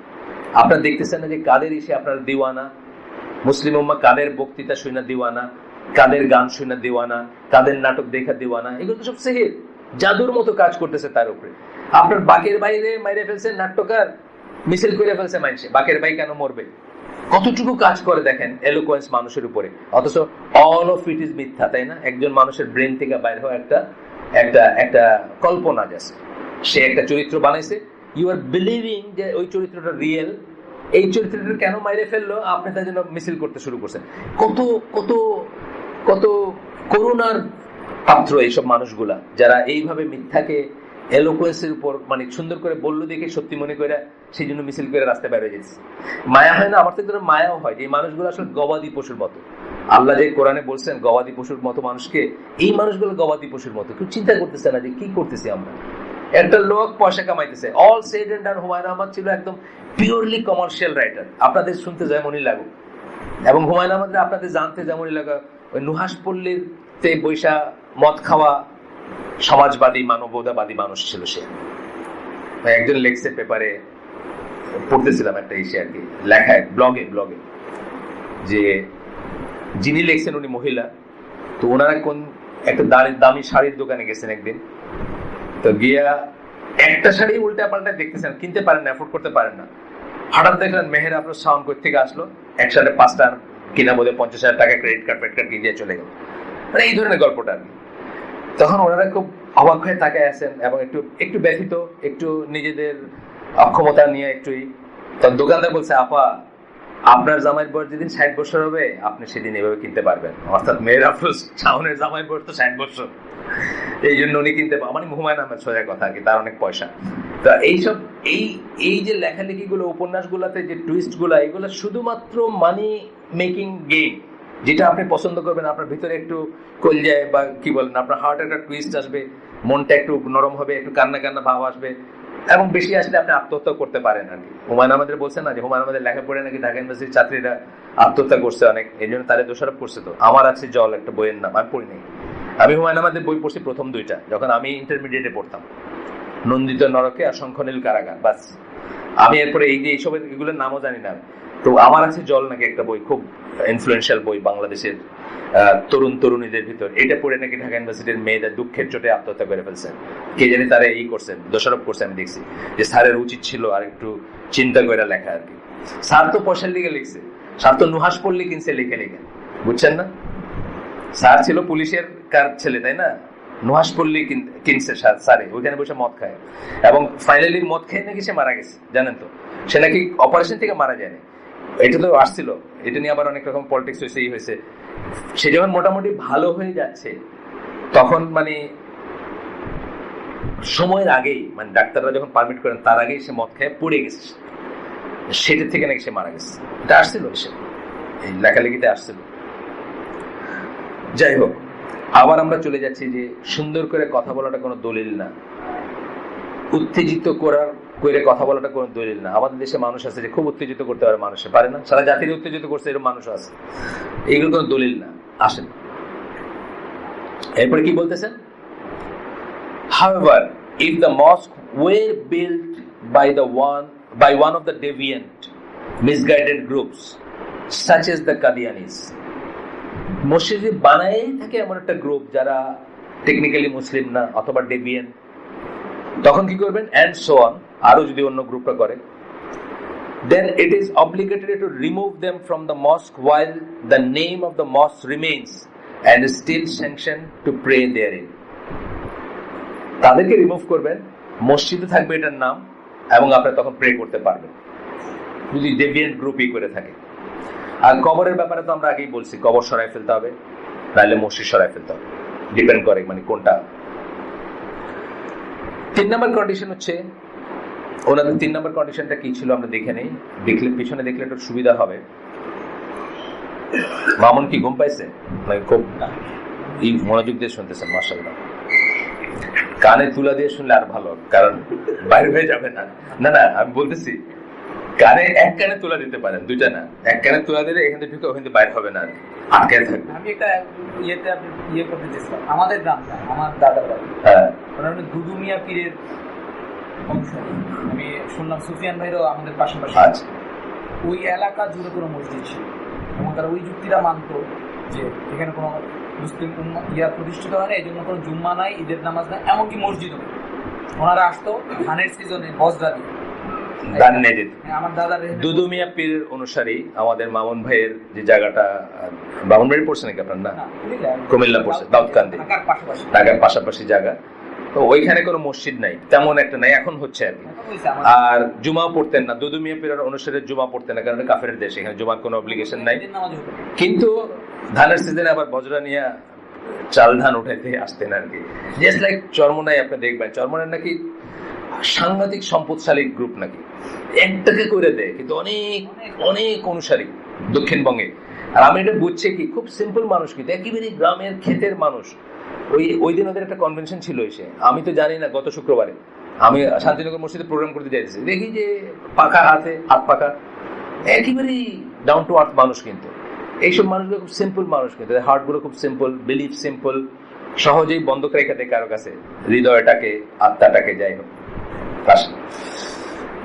আপনারা দেখতেছেন না যে কাদের এসে আপনার দিওয়ানা, মুসলিম উম্মাহ কাদের বক্তৃতা শুনে দিওয়ানা, কাদের গান শুনে দিওয়ানা, কাদের নাটক দেখা দিওয়ানা, এগুলো তো সব সিহর, জাদুর মতো কাজ করতেছে তার উপরে। আপনার বাকের বাইরে মাইরে ফেলছে নাট্যকার, মিছিল করে ফেলছে মানুষে, বাকের ভাই কেন মরবে? কতটুকু কাজ করে দেখেন এলোকোয়েন্স মানুষের উপরে, অথচ অল অফ ইট ইজ মিথ্যা, তাই না? একজন মানুষের ব্রেন থেকে বাইরে হওয়া একটা কল্পনা, যাচ্ছে সে একটা চরিত্র বানাইছে, ইউ আর বিলিভিং যে ওই চরিত্রটা রিয়েল। এই চরিত্রটা কেন মাইরে ফেললো, আপনি তার জন্য মিছিল করতে শুরু করছেন। কত কত কত করুণার পাত্র এইসব মানুষগুলা, যারা এইভাবে মিথ্যাকে এলোকোয়েন্সের উপর মানে সুন্দর করে বললো দেখে সত্যি মনে করে সেই জন্য মিছিল করে রাস্তায় বের হয়ে যাচ্ছে। মায়া হয় না? আমার তো মায়াও হয় যে এই মানুষগুলো আসলে গবাদি পশুর মতো। আল্লাহ যে কোরআনে বলছেন গবাদি পশুর মতো মানুষকে, এই মানুষগুলো গবাদি পশুর মতো, কেউ চিন্তা করতেছে না যে কি করতেছি আমরা। একটা লোক পয়সা কামাইতেছে, অল সেড এন্ড ডান। হুমায়ুন আহমদ ছিল একদম পিওরলি কমার্শিয়াল রাইটার, আপনাদের শুনতে যেমনই লাগুক, এবং হুমায়ুন আহমদের আপনাদের জানতে যেমনই লাগা, ওই নুহাসপল্লীর তে বৈশা মদ খাওয়া সমাজবাদী মানবতাবাদী মানুষ ছিল সে। একজন লেখছে পেপারে, পড়তেছিলাম একটা ইসে আর কি, লেখায় ব্লগে যে যিনি লেখছেন উনি মহিলা, তো ওনারা কোন একটা দামি শাড়ির দোকানে গেছেন একদিন, তো গিয়া একটা শাড়ি উল্টা পাল্টা দেখতেছেন, কিনতে পারেন না, অ্যাফোর্ড করতে পারেন না। হঠাৎ দেখলেন মেহের আফরোজ সাউন্ড কোথা থেকে আসলো, একসাথে 5টা কিনা বোধহয় 50,000 টাকা ক্রেডিট কার্ড কিনে দিয়ে চলে গেল। মানে এই ধরনের গল্পটা আর কি। তখন ওনারা খুব অবাক হয়ে তাকায় আছেন এবং একটু ব্যথিত, একটু নিজেদের অক্ষমতা নিয়ে একটুই। তখন দোকানদার বলছে, আপা আপনার জামাইয়ের বয়স যেদিন 60 বছর হবে আপনি সেদিন এভাবে কিনতে পারবেন। অর্থাৎ মেহের আফরোজ শাওনের জামাইয়ের বয়স তো 60 বছর, এই জন্য উনি কিনতে পারেন। মানে হুমায়ুন আহমেদ সোজা কথা আর কি, তার অনেক পয়সা। তো এইসব এই যে লেখালেখি গুলো, উপন্যাস গুলাতে যে টুইস্ট গুলা, এগুলো শুধুমাত্র মানি মেকিং গেম। যেটা আপনি পছন্দ করবেন, আপনার ভিতরে একটু কলজায় বা কি বলেন, আপনার হার্টে একটা টুইস্ট আসবে, মনটা একটু নরম হবে, একটু কান্না কান্না ভাব আসবে, এবং বেশি আসলে আপনি আত্মহত্যা করতে পারেন আর কি। হুমায়ুন আহমেদের বলছেন না যে হুমায়ুন আহমেদের লেখা পড়ে নাকি ঢাকা ইউনিভার্সিটির ছাত্রীরা আত্মহত্যা করছে অনেক, এই জন্য তারা দোষারোপ করছে। তো আমার আছে জল, একটা বইয়ের নাম, আমি পড়ি নাই। আমি হুমায়ুন আহমেদের বই পড়ছি প্রথম 2টা, যখন আমি ইন্টারমিডিয়েটে পড়তাম, নন্দিত নরকে আর শঙ্খনীল কারাগার, বাস। আমি এরপরে এই যে এইসবের এগুলোর নামও জানি না। তো আমার আছে জল নাকি একটা বই, খুব ইনফ্লুয়েন্সিয়াল বই বাংলাদেশের তরুণীদের ভিতর। এটা পড়ে নাকি ঢাকা ইউনিভার্সিটির মেয়েদের দুঃখের চোটে আত্মহত্যা করে ফেলছেন। কে জানি তারা এই করছেন, দোষারোপ করছে। আমি দেখছি যে স্যারের উচিত ছিল আর একটু চিন্তা করে লেখা আর কি। স্যার তো পয়সার লিগে লিখছে, স্যার তো নুহাস পল্লী কিনছে লিখে, বুঝছেন না? স্যার ছিল পুলিশের কার ছেলে, তাই না? নুহাসপল্লী কিনছে স্যারে, ওইখানে বসে মদ খায়, এবং ফাইনালি মদ খেয়ে নাকি সে মারা গেছে, জানেন তো? সে নাকি অপারেশন থেকে মারা যায়নি, এটা তো আসছিল। এটা নিয়ে আবার অনেক রকম পলিটিক্স হয়েছে। সে যখন মোটামুটি ভালো হয়ে যাচ্ছে, তখন মানে সময়ের আগেই, মানে ডাক্তাররা যখন পারমিট করেন তার আগেই সে মদ খেয়ে পড়ে গেছে, সেটার থেকে নাকি সে মারা গেছে। এটা আসছিল, সে এই লেখালেখিতে আসছিল। যাই হোক, আবার আমরা চলে যাচ্ছি যে সুন্দর করে কথা বলাটা কোনো দলিল না, উত্তেজিত করে কথা বলাটা কোনো দলিল না। আমাদের দেশে মানুষ আছে যে খুব উত্তেজিত করতে পারে, মানুষে পারে না, সারা জাতির উত্তেজিত করছে এরকম মানুষ আছে, এইগুলো কোনো দলিল না, আসেন। এরপরে কি বলতেছেন? However, if the mosque were built by one of the deviant, misguided groups such as the Qadianis, মসজিদ বানাই থাকে এমন একটা গ্রুপ যারা টেকনিক্যালি মুসলিম না অথবা ডেভিয়েন, তখন কি করবেন? অ্যান্ড সো অন, আরো যদি অন্য গ্রুপটা করে, then it is obligatory to remove them from the mosque while the name of the mosque remains and is still sanctioned to pray therein. তাদেরকে রিমুভ করবেন, মসজিদে থাকবে এটার নাম, এবং আপনারা তখন প্রে করতে পারবেন যদি ডেভিয়েন্ট গ্রুপই করে থাকে। আর কবরের ব্যাপারে তো আমরা আগেই বলছি, কবর সরাই ফেলতে হবে, নাহলে মসজিদ সরাই ফেলতে হবে, ডিপেন্ড করে মানে কোনটা। 3 নম্বর কন্ডিশন হচ্ছে, ওনাদের 3 নম্বর কন্ডিশনটা কি ছিল আমরা দেখে নেই, দেখলে পিছনে দেখলে একটু সুবিধা হবে। মামুন কি ঘুম পাইছে? খুব মনোযোগ দিয়ে শুনতেছেন, মাশাআল্লাহ। কানে তুলা দিয়ে শুনলে আর ভালো, কারণ বাইরে হয়ে যাবে না। না না, আমি বলতেছি কানে এক কানে তুলা দিতে পারেন, দুইটা না, এক কানে তুলা দিলে এখান থেকে ঢুকে ওখান থেকে বাইরে হবে না, আটকে থাকবে। আমি একটা ইয়ে করতে চেয়েছিলাম, আমাদের গ্রামটা, আমার দাদার বাড়ি, হ্যাঁ, দুদু মিয়া পীরের অংশ। আমি শুনলাম সুফিয়ান ভাইরও আমাদের পাশাপাশি, ওই এলাকা জুড়ে কোনো মসজিদ ছিল এবং তারা ওই যুক্তিটা মানতো যে এখানে কোনো মুসলিম প্রতিষ্ঠিত হয় না, এই জন্য কোনো জুম্মা নাই, ঈদের নামাজ নাই, এমনকি মসজিদও। ওনারা আসতো ধানের সিজনে বজরা দিয়ে দান নিয়ে যেত। আমার দাদার দুদু মিয়া পীরের অনুসারী আমাদের মামুন ভাইয়ের যে জায়গাটা, মামুন ভাই পড়ছে নাকি আপনার? না, কুমিল্লা পড়ছে, দাউদকান্দি, ঢাকার পাশাপাশি জায়গা। তো ওইখানে কোনো মসজিদ নাই, তেমন একটা নাই, এখন হচ্ছে আর কি। আর জুমা পড়তেন না, দুদু মিয়া পীরের অনুসারে জুমা পড়তেন না, কারণ কাফেরের দেশ, এখানে জুমার কোনো অব্লিগেশন নাই। কিন্তু ধানের সিজনে আবার বজরা নিয়ে চাল ধান উঠাইতে আসতেন আর কি। জাস্ট লাইক চরমোনাই আপনি দেখবেন, চরমোনাই নাকি সাংঘাতিক সম্পদশালী গ্রুপ, নাকি একটাকে করে দেয়, কিন্তু অনেক অনেক অনুসারী দক্ষিণবঙ্গে। আর আমি এটা বুঝছি কি, খুব সিম্পল মানুষ, কিন্তু একেবারে গ্রামের ক্ষেতের মানুষ। ওই দিন ওদের একটা কনভেনশন ছিল এসে, আমি তো জানি না, গত শুক্রবারে আমি শান্তিনগর মসজিদে প্রোগ্রাম করতে যাইতেছি, দেখি যে পাকা হাতে, হাত পাকা, একেবারেই ডাউন টু আর্থ মানুষ। কিন্তু এইসব মানুষগুলো খুব সিম্পল মানুষ, কিন্তু হার্ট গুলো খুব সিম্পল, বিলিফ সিম্পল, সহজেই বন্ধ রেখে দেয় কারো কাছে হৃদয়টাকে, আত্মাটাকে। যাই হোক,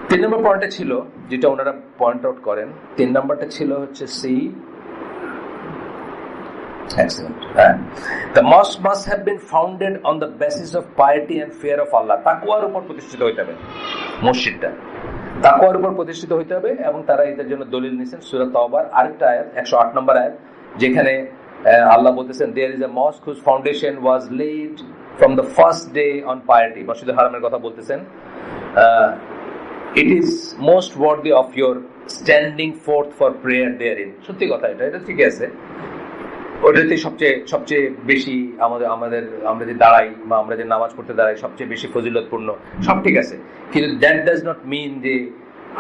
3 নম্বর পয়েন্টটা ছিল যেটা ওনারা পয়েন্ট আউট করেন, 3 নম্বরটা ছিল হচ্ছে C. Excellent. The mosque must have been founded on the basis of piety and fear of Allah. তাকওয়ার উপর প্রতিষ্ঠিত হইতে হবে মসজিদটা, তাকওয়ার উপর প্রতিষ্ঠিত হইতে হবে। এবং তারা এটার জন্য দলিল নিয়েছেন সূরা তাওবার আরেকটা আয়াত, 108 নম্বর আয়াত, যেখানে আল্লাহ বলতেছেন, there is a mosque whose foundation was laid from the first day on piety. মসজিদুল হারামের কথা বলতেছেন, it is most worthy of your standing forth for prayer therein. সত্যি কথা, এটা ঠিক আছে, ওটাতে সবচেয়ে বেশি আমরা যে দাঁড়াই বা আমরা যে নামাজ পড়তে দাঁড়াই সবচেয়ে বেশি ফজিলতপূর্ণ, সব ঠিক আছে, কিন্তু দ্যাট ডাজ নট মিন যে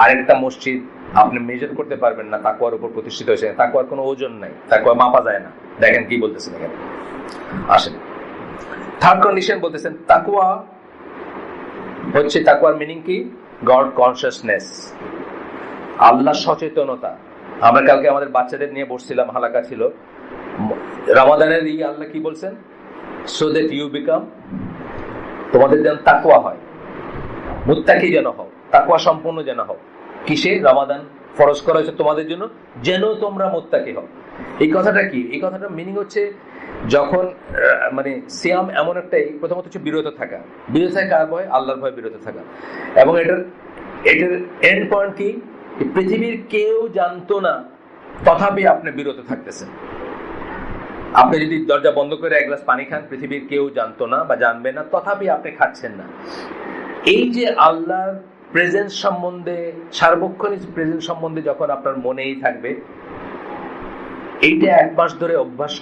আরেকটা মসজিদ আপনি মেজার করতে পারবেন না তাকওয়ার উপর প্রতিষ্ঠিত হয়েছে। তাকওয়ার কোনো ওজন নাই, তাকওয়া মাপা যায় না। দেখেন কি বলতেছেন এখানে, আসেন। 3rd কন্ডিশন বলতেছেন, তাকওয়া হচ্ছে, তাকওয়ার মিনিং কি? গড কনসিয়াসনেস, আল্লাহ সচেতনতা। আমরা কালকে আমাদের বাচ্চাদের নিয়ে বসছিলাম, হালাকা ছিল, রমাদানের আল্লাহ কি বলছেন? সো দ্যাট ইউ বিকাম, তোমাদের যেন তাকওয়া হয়, মুত্তাকি যেন হও, তাকওয়া সম্পূর্ণ যেন হও। কিসে? রমাদান ফরজ করা হয়েছে তোমাদের জন্য, যেন তোমরা মুত্তাকি হও। এই কথাটা কি? এই কথাটা মিনিং হচ্ছে, যখন মানে সিয়াম এমন একটাই, প্রথমত হচ্ছে বিরত থাকা, বিরত থাকা কার ভয়? আল্লাহর ভয় বিরত থাকা। এবং এটার এন্ড পয়েন্ট কি? পৃথিবীর কেউ জানতো না, তথাপি আপনি বিরত থাকতেছেন। আপনি যদি দরজা বন্ধ করে 1 গ্লাস পানি খান, পৃথিবীর কেউ জানতো না বা জানবে না, তথাপি আপনি খাচ্ছেন না। এই যে আল্লাহর প্রেজেন্স সম্বন্ধে, সার্বক্ষণিক প্রেজেন্স সম্বন্ধে যখন আপনার মনেই থাকবে, এইটা 1 মাস ধরে অভ্যাস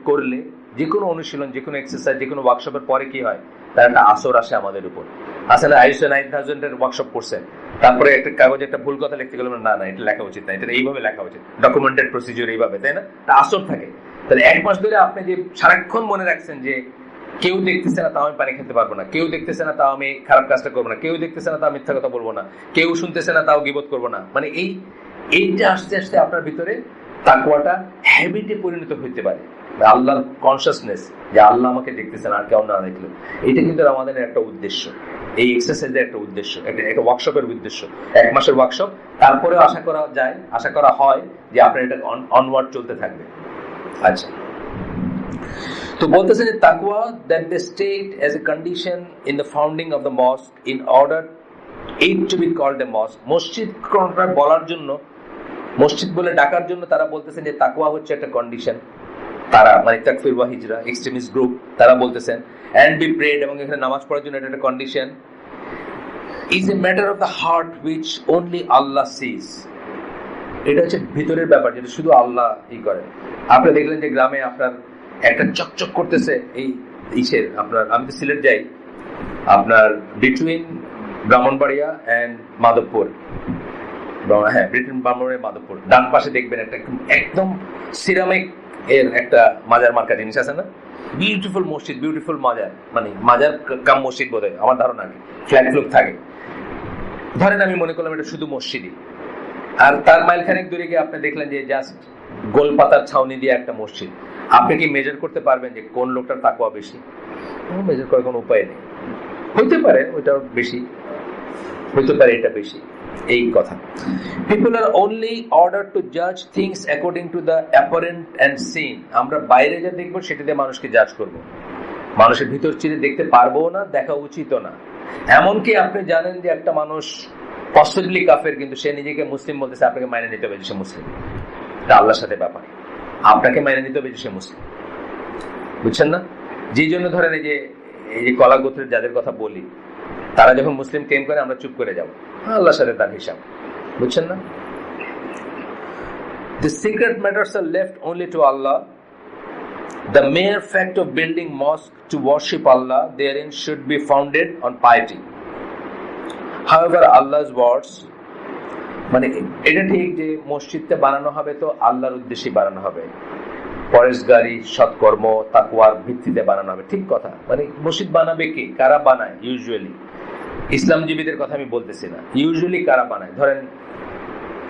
করলে যে কোনো অনুশীলন, যে কোনো এক্সারসাইজ, যে কোনো ওয়ার্কশপের পরে কি হয়, তার একটা আসর আসে আমাদের উপর। আসলে ISO 9000 ওয়ার্কশপ করছেন, তারপরে একটা কাগজে একটা ভুল কথা লিখতে গেলে না, এটা লেখা উচিত না, এটা এইভাবে লেখা উচিত, ডকুমেন্টেড প্রসিডিউর এইভাবে, তাই না? আসর থাকে। তাহলে 1 মাস ধরে আপনি যে সারাক্ষণ মনে রাখছেন যে কেউ দেখতেছে না তাও আমি পানি খেতে পারবো না, কেউ দেখতেছে না তাও আমি খারাপ কাজটা করবো না, কেউ দেখতেছে না তাও মিথ্যা কথা বলবো না, কেউ শুনতেছে না তাও গীবত করবো না, মানে এইটা আস্তে আস্তে আপনার ভিতরে তাকওয়াটা হ্যাবিটে পরিণত হইতে পারে। আল্লাহর কনসিয়াসনেস, যে আল্লাহ আমাকে দেখতেছেন আর কেউ না দেখলো, এটা কিন্তু আমাদের একটা উদ্দেশ্য, এই এক্সারসাইজের একটা উদ্দেশ্য, একটা ওয়ার্কশপের উদ্দেশ্য, 1 মাসের ওয়ার্কশপ। তারপরে আশা করা হয় যে আপনার এটা অনওয়ার্ড চলতে থাকবে। আচ্ছা, তো বলতেছেন যে তাকওয়া that they state as a condition in the founding of the mosque in order it to be called a mosque. মসজিদ বলার জন্য, মসজিদ বলে ডাকার জন্য তারা বলতেছেন যে তাকওয়া হচ্ছে একটা কন্ডিশন। তারা মানে তাকফির ওয়া হিজরা এক্সট্রিমিস্ট গ্রুপ, তারা বলতেছেন and be prayed, এবং এখানে নামাজ পড়ার জন্য এটা একটা condition, is a matter of the heart which only Allah sees. এটা হচ্ছে ভিতরের ব্যাপার, যেটা শুধু আল্লাহ করে। আপনি দেখলেন যে গ্রামে আপনার একটা চকচক করতেছে এই ইসের, আপনার আমি তো সিলেট যাই, আপনার বিটুইন ব্রাহ্মণবাড়িয়া এন্ড মাধবপুর, হ্যাঁ বিটুইন ব্রাহ্মণবাড়িয়া মাধবপুর, ডান পাশে দেখবেন একটা একদম সিরামিক এর একটা মাজার মার্কা জিনিস আছে না, বিউটিফুল মসজিদ, বিউটিফুল মাজার, মানে মাজার কাম মসজিদ বোধ হয় আমার ধারণা, ফ্ল্যাগ ফ্লুক থাকে। ধরেন আমি মনে করলাম এটা শুধু মসজিদই, আর তার মাইলখানেক দূরে গিয়ে আপনি দেখলেন যে জাস্ট গোলপাতার ছাউনি দিয়ে একটা মসজিদ। আপনি কি মেজার করতে পারবেন যে কোন লোকটার তাকওয়া বেশি? মেজার করার কোনো উপায় নেই। হইতে পারে ওইটা বেশি, হইতে পারে এটা বেশি, এই কথা। People are only ordered to judge things according to the apparent and seen. আমরা বাইরে যা দেখবো সেটা দিয়ে মানুষকে জাজ করব, মানুষের ভিতর চিরে দেখতে পারবো না, দেখা উচিত না। এমনকি আপনি জানেন যে একটা মানুষ পসিবলি কাফের, কিন্তু সে নিজেকে মুসলিম বলতেছে, আপনাকে মাইনে নিতে হবে যে সে মুসলিম। এটা আল্লাহর সাথে ব্যাপার, আপনাকে মাইনে নিতে হবে যে সে মুসলিম, বুঝছেন না? যে জন্য ধরেন এই যে কলা গোত্রের যাদের কথা বলি, তারা যখন মুসলিম ক্লেম করে আমরা চুপ করে যাবো, আল্লাহর সাথে তার হিসাব, বুঝছেন না? The secret matters are left only to Allah. The mere fact of building mosque to worship Allah therein should be founded on piety. However, Allah's words, মানে এটা ঠিক যে মসজিদটা বানানো হবে তো আল্লাহর উদ্দেশ্যে বানানো হবে, পরেশগারি সৎকর্ম তাকওয়ার ভিত্তিতে বানানো হবে, ঠিক কথা। মানে মসজিদ বানাবে কে, কারা বানায়? ইউজুয়ালি ইসলামজীবীদের কথা আমি বলতেছি না, ইউজুয়ালি কারা বানায়? ধরেন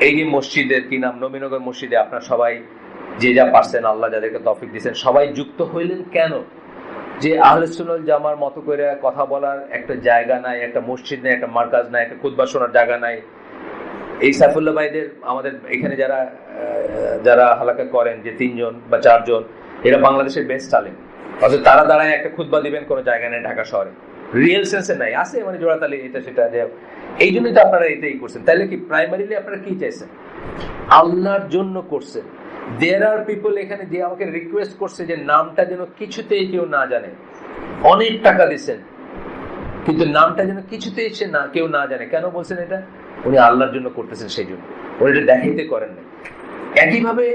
এই যে মসজিদের কি নাম, নবীনগর মসজিদে আপনার সবাই যে যা পারছেন, আল্লাহ যাদেরকে তৌফিক দিয়েছেন, সবাই যুক্ত হইলেন কেন? যে আহলে সুন্নাত জামার মতো করে কথা বলার একটা জায়গা নাই, একটা মসজিদ নাই, একটা মার্কাজ নাই, একটা খুতবা শোনার জায়গা নাই। এই সাইফুল্লাহ ভাইদের আমাদের এখানে যারা যারা হালাকা করেন, যে 3 জন বা 4 জন, এরা বাংলাদেশের বেস্ট আলেম, অথচ তারা দাঁড়ায় একটা খুতবা দিবেন কোনো জায়গা নেই ঢাকা শহরে, রিয়েল সেন্সে নাই, আছে মানে জোড়াতালি এটা সেটা। যে এই জন্যই তো আপনারা এটাই করছেন। তাইলে কি প্রাইমারিলি আপনারা কি চাইছেন? আল্লাহর জন্য করছেন। দেয়ার আর পিপল এখানে যে আমাকে রিকোয়েস্ট করছে যে নামটা যেন কিছুতেই কেউ না জানে, অনেক টাকা দিচ্ছেন কিন্তু নামটা যেন কিছুতেই সে না কেউ না জানে। কেন বলছেন এটা? উনি আল্লাহর জন্য করতেছেন, সেই জন্য উনি এটা দেখাইতে করেন না। একইভাবে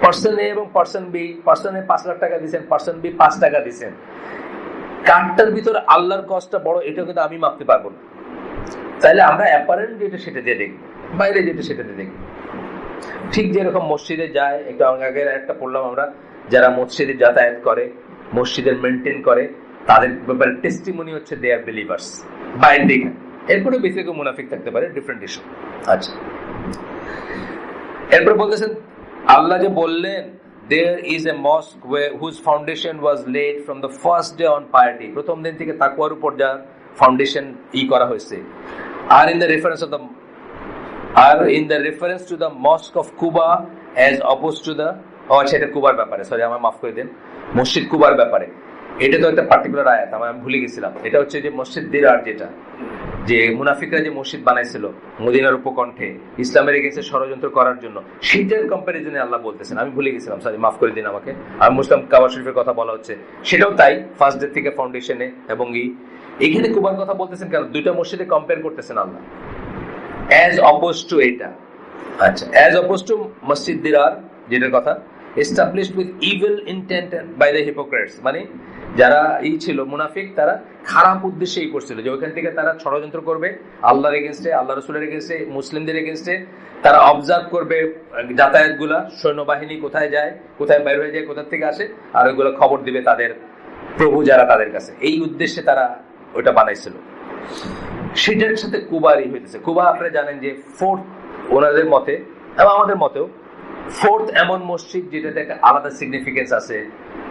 পার্সন এ এবং person B, person A 5 lakh টাকা দিচ্ছেন, পার্সন বি 5 টাকা দিচ্ছেন, কারটার ভিতরে আল্লাহর কষ্টটা বড় এটা কিন্তু আমি মাপতে পারবো না। তাইলে আমরা অ্যাপারেন্ট যেটা সেটা দিয়ে দেখবো, বাইরে যেটা সেটা দিয়ে দেখবো। ঠিক যেরকম মসজিদে যায়, একটু আগের একটা পড়লাম আমরা, যারা মসজিদে যাতায়াত করে, মসজিদের মেনটেন করে, তাদের ব্যাপারে টেস্টিমনি হচ্ছে দে আর বিলিভার্স, বাইরে দেখে। এরপরে বেশি মুনাফিক থাকতে পারে, ডিফারেন্ট ইস্যু। আচ্ছা, এরপরে বলতেছেন আল্লাহ যে বললেন there is a mosque whose foundation was laid from the first day on piety, প্রথম দিন থেকে তাকওয়ার উপর যা ফাউন্ডেশন করা হয়েছে। আর in the reference to the mosque of Quba as opposed to the, আচ্ছা এটা কুবার ব্যাপারে, সরি আমার মাফ করে দিন, মসজিদ কুবার ব্যাপারে। এটা তো একটা পার্টিকুলার আয়াত, আমি ভুলে গেছিলাম। এটা হচ্ছে যে মসজিদ দিরার, যেটা যে মুনাফিকরা যে মসজিদ বানাইছিল মদিনার উপকণ্ঠে ইসলামের এগেইনস্টে ষড়যন্ত্র করার জন্য, সেটার কম্পারিজনে আল্লাহ বলতেছেন। আমি ভুলে গেছিলাম, সরি মাফ করে দিন আমাকে। আর মুসলিম কাবা শরীফের কথা বলা হচ্ছে, সেটাও তাই, ফার্স্ট ডে থেকে ফাউন্ডেশনে। এবং এখানে কুবার কথা বলতেছেন কেন? দুইটা মসজিদে কম্পেয়ার করতেছেন আল্লাহ, অ্যাজ অপোজ টু এটা। আচ্ছা, অ্যাজ অপোজ টু মসজিদ দিরার, যেটার কথা established with evil intent by the hypocrites, মানে যারা ছিল মুনাফিক, তারা খারাপ উদ্দেশ্যেই করছিল, যে ওইখান থেকে তারা ষড়যন্ত্র করবে আল্লাহর এগেইনস্টে, আল্লাহ রাসূলের এগেইনস্টে, মুসলিমদের এগেইনস্টে। তারা অবজার্ভ করবে যাতায়াত গুলা, সৈন্যবাহিনী কোথায় যায়, কোথায় বাইর হয়ে যায়, কোথা থেকে আসে, আর ওইগুলো খবর দিবে তাদের প্রভু যারা তাদের কাছে। এই উদ্দেশ্যে তারা ওইটা বানাইছিল। সেটার সাথে কুবারই হইতেছে। কুবা আপনারা জানেন যে ফোর্থ, ওনাদের মতে এবং আমাদের মতেও ফোর্থ এমন মসজিদ যেটাতে একটা আলাদা সিগনিফিকেন্স আছে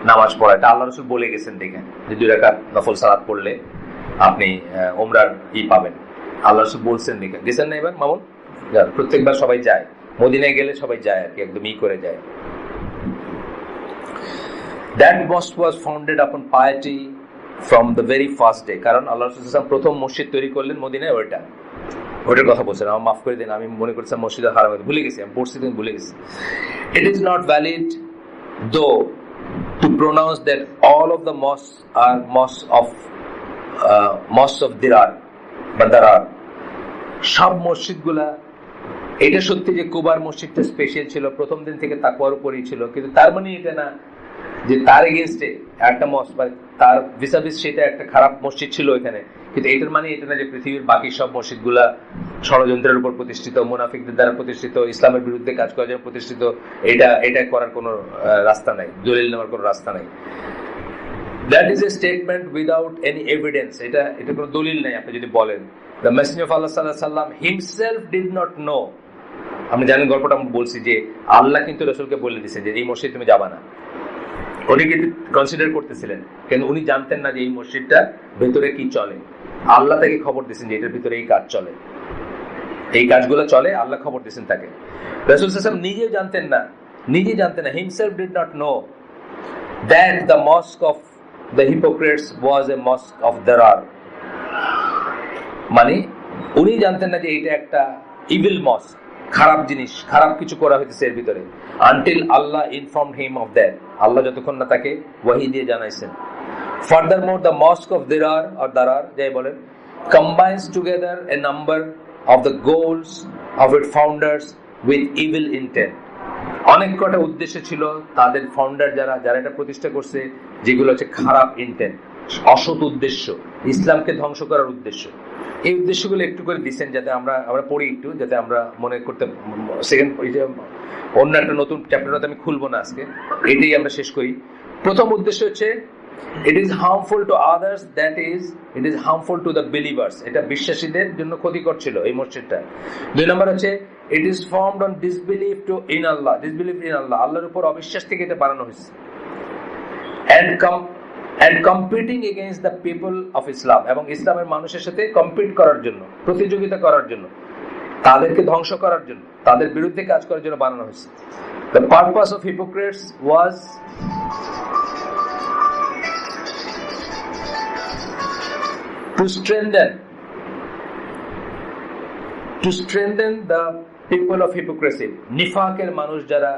নামাজ পড়া। এটা আল্লাহ রাসূল বলে গেছেন, দেখেন যে 2 রাকাত নফল সালাত পড়লে আপনি উমরার পাবেন। আল্লাহ রাসূল বলছেন, দেখেন গেছেন না এবার মামুন? প্রত্যেকবার সবাই যায়, মদিনায় গেলে সবাই যায় আর কি, একদম করে যায়। That mosque was founded upon piety from the very first day. কারণ আল্লাহ রাসূল সাল্লাল্লাহু আলাইহি ওয়াসাল্লাম প্রথম মসজিদ তৈরি করলেন মদিনায়, ওটার কথা বলছেন। আমার মাফ করে দিন, আমি মনে করছিলাম মসজিদে হারাম, ভুলে গেছি, আমি পড়ছি দিন ভুলে গেছি। It is not valid though to pronounce that all of the mosques are mosques of Dirar বা দারার। সব মসজিদগুলা, এটা সত্যি যে কুবার মসজিদটা স্পেশাল ছিল, প্রথম দিন থেকে তাকওয়ার উপরই ছিল, কিন্তু তার মানে এটা না যে তার এগেইনস্টে একটা মসজিদ, তার ভিসাভিস সেটা একটা খারাপ মসজিদ ছিল এখানে, কিন্তু এটার মানে এটা না যে পৃথিবীর বাকি সব মসজিদগুলা ষড়যন্ত্রের উপর প্রতিষ্ঠিত, মুনাফিকদের দ্বারা প্রতিষ্ঠিত, ইসলামের বিরুদ্ধে কাজ করার জন্য প্রতিষ্ঠিত। এটা করার কোনো রাস্তা নাই, দলিল নেওয়ার কোনো রাস্তা নাই। That is a statement without any evidence. এটা কোনো দলিল নাই। আপনি যদি বলেন the messenger of Allah sallallahu alaihi wasallam himself did not know, আপনি জানেন গল্পটা আমি বলছি যে আল্লাহ কিন্তু রাসূলকে বলে দিয়েছে যে এই মসজিদ তুমি যাবা না। উনি কিন্তু কনসিডার করতেছিলেন, কিন্তু উনি জানতেন না যে এই মসজিদটা ভেতরে কি চলে। আল্লাহ তাকে খবর দিয়েছেন যে এটার ভিতরে এই কাজ চলে, এই কাজগুলো চলে, আল্লাহ খবর দিয়েছেন তাকে। রাসূল সাল্লাল্লাহু আলাইহি ওয়াসাল্লাম নিজে জানতেন না, himself did not know that the mosque of the hypocrites was a mosque of Darar. মানে উনি জানতেন না যে এটা একটা ইভিল মস্ক, খারাপ জিনিস, খারাপ কিছু করা হইতেছে এর ভিতরে, আনটিল আল্লাহ ইনফর্মড হিম অফ দ্যাট, আল্লাহ যতক্ষণ না তাকে ওয়াহি দিয়ে জানাইছেন। Furthermore the mosque of Dirar or Darar, যাই বলেন, combines together a number of the goals of its founders with evil intent. অনেক কটা উদ্দেশ্য ছিল তাদের ফাউন্ডার যারা এটা প্রতিষ্ঠা করছে, যেগুলো হচ্ছে খারাপ ইন্টেন্ট, অসৎ উদ্দেশ্য, ইসলামকে ধ্বংস করার উদ্দেশ্য। এই উদ্দেশ্যগুলো একটু করে দিচ্ছেন যাতে আমরা পড়ি একটু, যাতে আমরা মনে করতে সেকেন্ড অন্য একটা নতুন চ্যাপ্টার আমি খুলবো না আজকে, এটাই আমরা শেষ করি। প্রথম উদ্দেশ্য হচ্ছে it is harmful to others, that is it is harmful to the believers, এটা বিশ্বাসীদের জন্য ক্ষতিকর ছিল এই মসজিদটা। দুই নম্বর হচ্ছে it is formed on disbelief in Allah, আল্লাহর উপর অবিশ্বাস থেকে এটা বানানো হয়েছে, and competing against the people of Islam, এবং ইসলামের মানুষের সাথে কম্পিট করার জন্য, প্রতিযোগিতা করার জন্য, তাদেরকে ধ্বংস করার জন্য, তাদের বিরুদ্ধে কাজ করার জন্য বানানো হয়েছে। The purpose of hypocrites was to strengthen the people of hypocrisy, নিফাকের মানুষ যারা,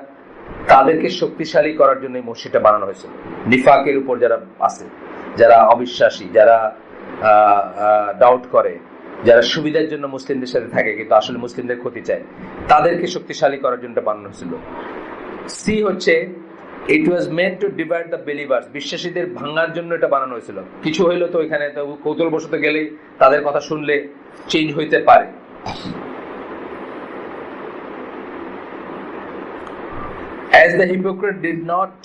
তাদেরকে শক্তিশালী করার জন্য এই মসজিদটা বানানো হয়েছে। নিফাকের উপর যারা আছে, যারা অবিশ্বাসী, যারা ডাউট করে, যারা সুবিধার জন্য মুসলিমদের সাথে থাকে কিন্তু আসলে মুসলিমদের ক্ষতি চায়, তাদেরকে শক্তিশালী করার জন্য বানানো হয়েছিল। সি হচ্ছে it was meant to divide the believers, বিশ্বাসীদের ভাঙার জন্য এটা বানানো হয়েছিল। কিছু হইলো তো এখানে কৌতূহলবশত গেলে তাদের কথা শুনলে চেঞ্জ হইতে পারে। As the hypocrite did not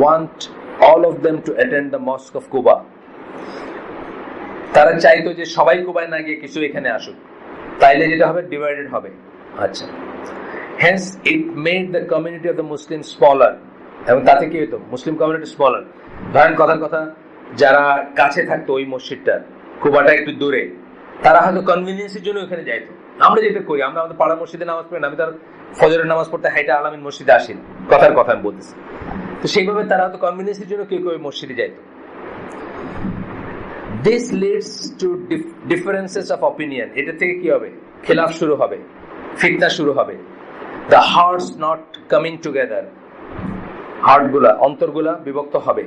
want all of them to attend the mosque of Quba, তারা চাইতো যে সবাই কুবায় না গিয়ে কিছু এখানে আসুক, তাইলে যেটা হবে ডিভাইডেড হবে। আচ্ছা, hence it made the community of the Muslims smaller, এবং তাতে কি হতো, মুসলিম কমিউনিটি স্মলার। ধরেন কথার কথা, যারা কাছে থাকতো ওই মসজিদটা, কুবাটা একটু দূরে, তারা হয়তো কনভিনিয়েন্সের জন্য ওখানে যাইতো। আমরা যেটা করি, আমরা আমাদের পাড়ার মসজিদে নামাজ পড়ি না, আমি তার ফজরের নামাজ পড়তে হাইটা আলামিন মসজিদে আসি, কথার কথা আমি বলতেছি। তো সেইভাবে তারা হয়তো কনভিনিয়েন্সের জন্য কেউ কেউ মসজিদে যাইতো। This leads to differences of opinion, এটা থেকে কি হবে, খিলাফ শুরু হবে, ফিতনা শুরু হবে। The hearts not coming together, হার্টগুলা, অন্তরগুলা বিভক্ত হবে,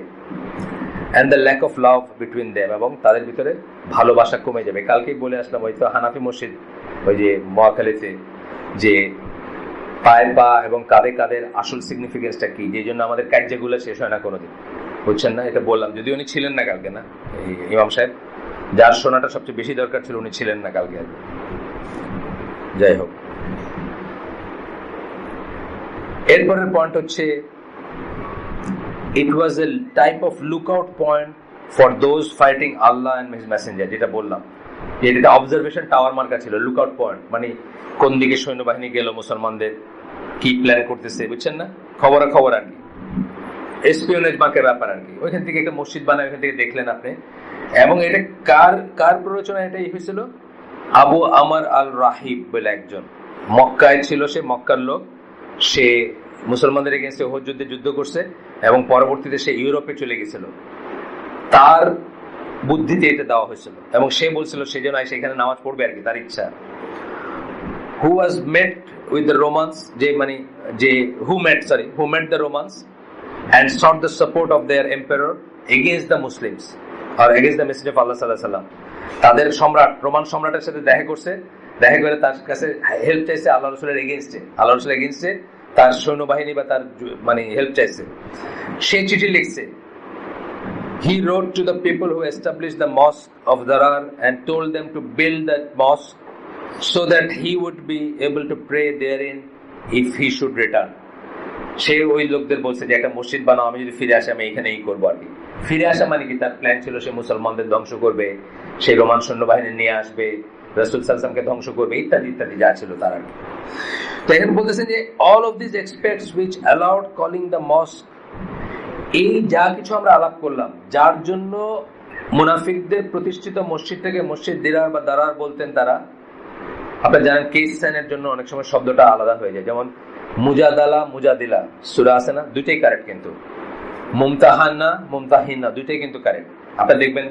and the lack of love between them, এবং তাদের ভিতরে ভালোবাসা কমে যাবে। কালকেই বলে আসলাম, হয়তো হানাফি মসজিদ ওই যে মহাখালীতে, যে পায়ে পা এবং কাঁধে কাঁধের আসল সিগনিফিকেন্সটা কি, যে জন্য আমাদের কার্যগুলো শেষ হয় না কোনোদিন, বুঝছেন না? এটা বললাম, যদি উনি ছিলেন না কালকে, না ইমাম সাহেব যার শোনাটা সবচেয়ে বেশি দরকার ছিল, উনি ছিলেন না কালকে। যাই হোক, এরপরের পয়েন্ট হচ্ছে it was a type of lookout point for those fighting Allah and his messenger, যেটা বললাম, এটা অবজারভেশন টাওয়ার মার্কা ছিল, লুকআউট পয়েন্ট, মানে কোন দিকে সৈন্যবাহিনী গেল, মুসলমানদের কি প্ল্যান করতেছে, বুঝছেন না, খবর আর কি, এসপিওনেজ মার্কের ব্যাপার আর কি। ওইখান থেকে একটা মসজিদ বানায়, ওইখান থেকে দেখলেন আপনি। এবং এটা কার প্ররোচনা এটাই হয়েছিল, আবু আমর আল রাহিব বলে একজন মক্কায় ছিল, সে মক্কার লোক, সে মুসলমানদের এগেইনস্টে উহুদ যুদ্ধে যুদ্ধ করছে এবং পরবর্তীতে সে ইউরোপে চলে গেছিল, তার বুদ্ধিতে এটা দেওয়া হয়েছিল এবং সে বলছিল সে যেন সেখানে নামাজ পড়বে আর কি, তার ইচ্ছা। who was met with the Romans, who met the Romans and sought the support of their emperor against the Muslims or against the Messenger of Allah sallallahu alaihi wasallam. তাদের সম্রাট, রোমান সম্রাটের সাথে দেখা করছে, দেখা করে তার কাছে হেল্প চাইছে আল্লাহ রাসূলের এগেইনস্টে তার সৈন্যবাহিনী বা তার হেল্প চাইছে। সে চিঠি লিখছে, he wrote to the people who established the mosque of Darar and told them to build that mosque so that he would be able to pray therein if he should return. সে ওই লোকদের বলছে যে একটা মসজিদ বানাও, আমি যদি ফিরে আসি আমি এখানেই করবো আর কি। ফিরে আসা মানে কি, তার প্ল্যান ছিল সে মুসলমানদের ধ্বংস করবে, সে রোমান সৈন্যবাহিনী নিয়ে আসবে, রাসূল সাল্লাল্লাহু আলাইহি ওয়াসাল্লামকে ধ্বংস করবে, ইত্যাদি ইত্যাদি যা ছিল তার আর কি। তো এখানে বলতেছেন যে all of these aspects which allowed calling the mosque, এই যা কিছু আমরা আলাপ করলাম, যার জন্য মুনাফিকদের প্রতিষ্ঠিত মসজিদটাকে মসজিদ দিরার বা দারার বলতেন তারা। আপনারা জানেন কেস সাইনের জন্য অনেক সময় শব্দটা আলাদা হয়ে যায়, যেমন মুজাদালা মুজাদিলা সূরা আছে না, দুইটাই কারেক্ট, কিন্তু মুমতাহানা মুমতাহিনা দুইটাই কিন্তু কারেক্ট। আপনারা দেখবেন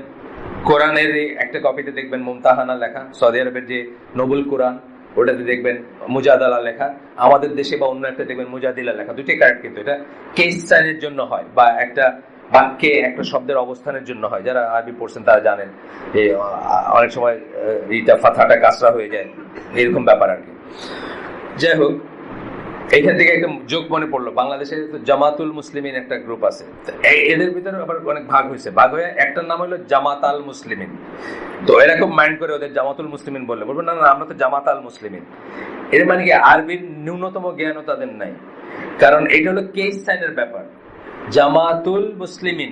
কোরআনের একটা কপিতে দেখবেন মুমতাহানা লেখা, সৌদি আরবের যে নোবেল কোরআন ওটাতে দেখবেন মুজাদালা লেখা, আমাদের দেশে বা অন্য একটা দেখবেন মুজাদিলা লেখা, দুইটাই কারেক্ট। কিন্তু এটা কেস সাইনের জন্য হয় বা একটা বাক্যে একটা শব্দের অবস্থানের জন্য হয়। যারা আরবি পড়ছেন তারা জানেন যে অনেক সময় এইটা ফাথাটা কাসরা হয়ে যায়, এরকম ব্যাপার আর কি। যাই হোক, এইখান থেকে একটা যোগ মনে পড়লো, বাংলাদেশে তো জামাতুল মুসলিমিন একটা গ্রুপ আছে, এদের ভিতরে আবার অনেক ভাগ হয়েছে, ভাগ হয়ে একটার নাম হলো জামাত আল মুসলিমিন। তো এরকম মাইন্ড করে ওদের জামাতুল মুসলিমিন বলবো না, আমরা তো জামাত আল মুসলিমিন। এর মানে কি, আরবির ন্যূনতম জ্ঞানও তাদের নাই, কারণ এটা হলো কেস সাইনের ব্যাপার। জামাতুল মুসলিমিন,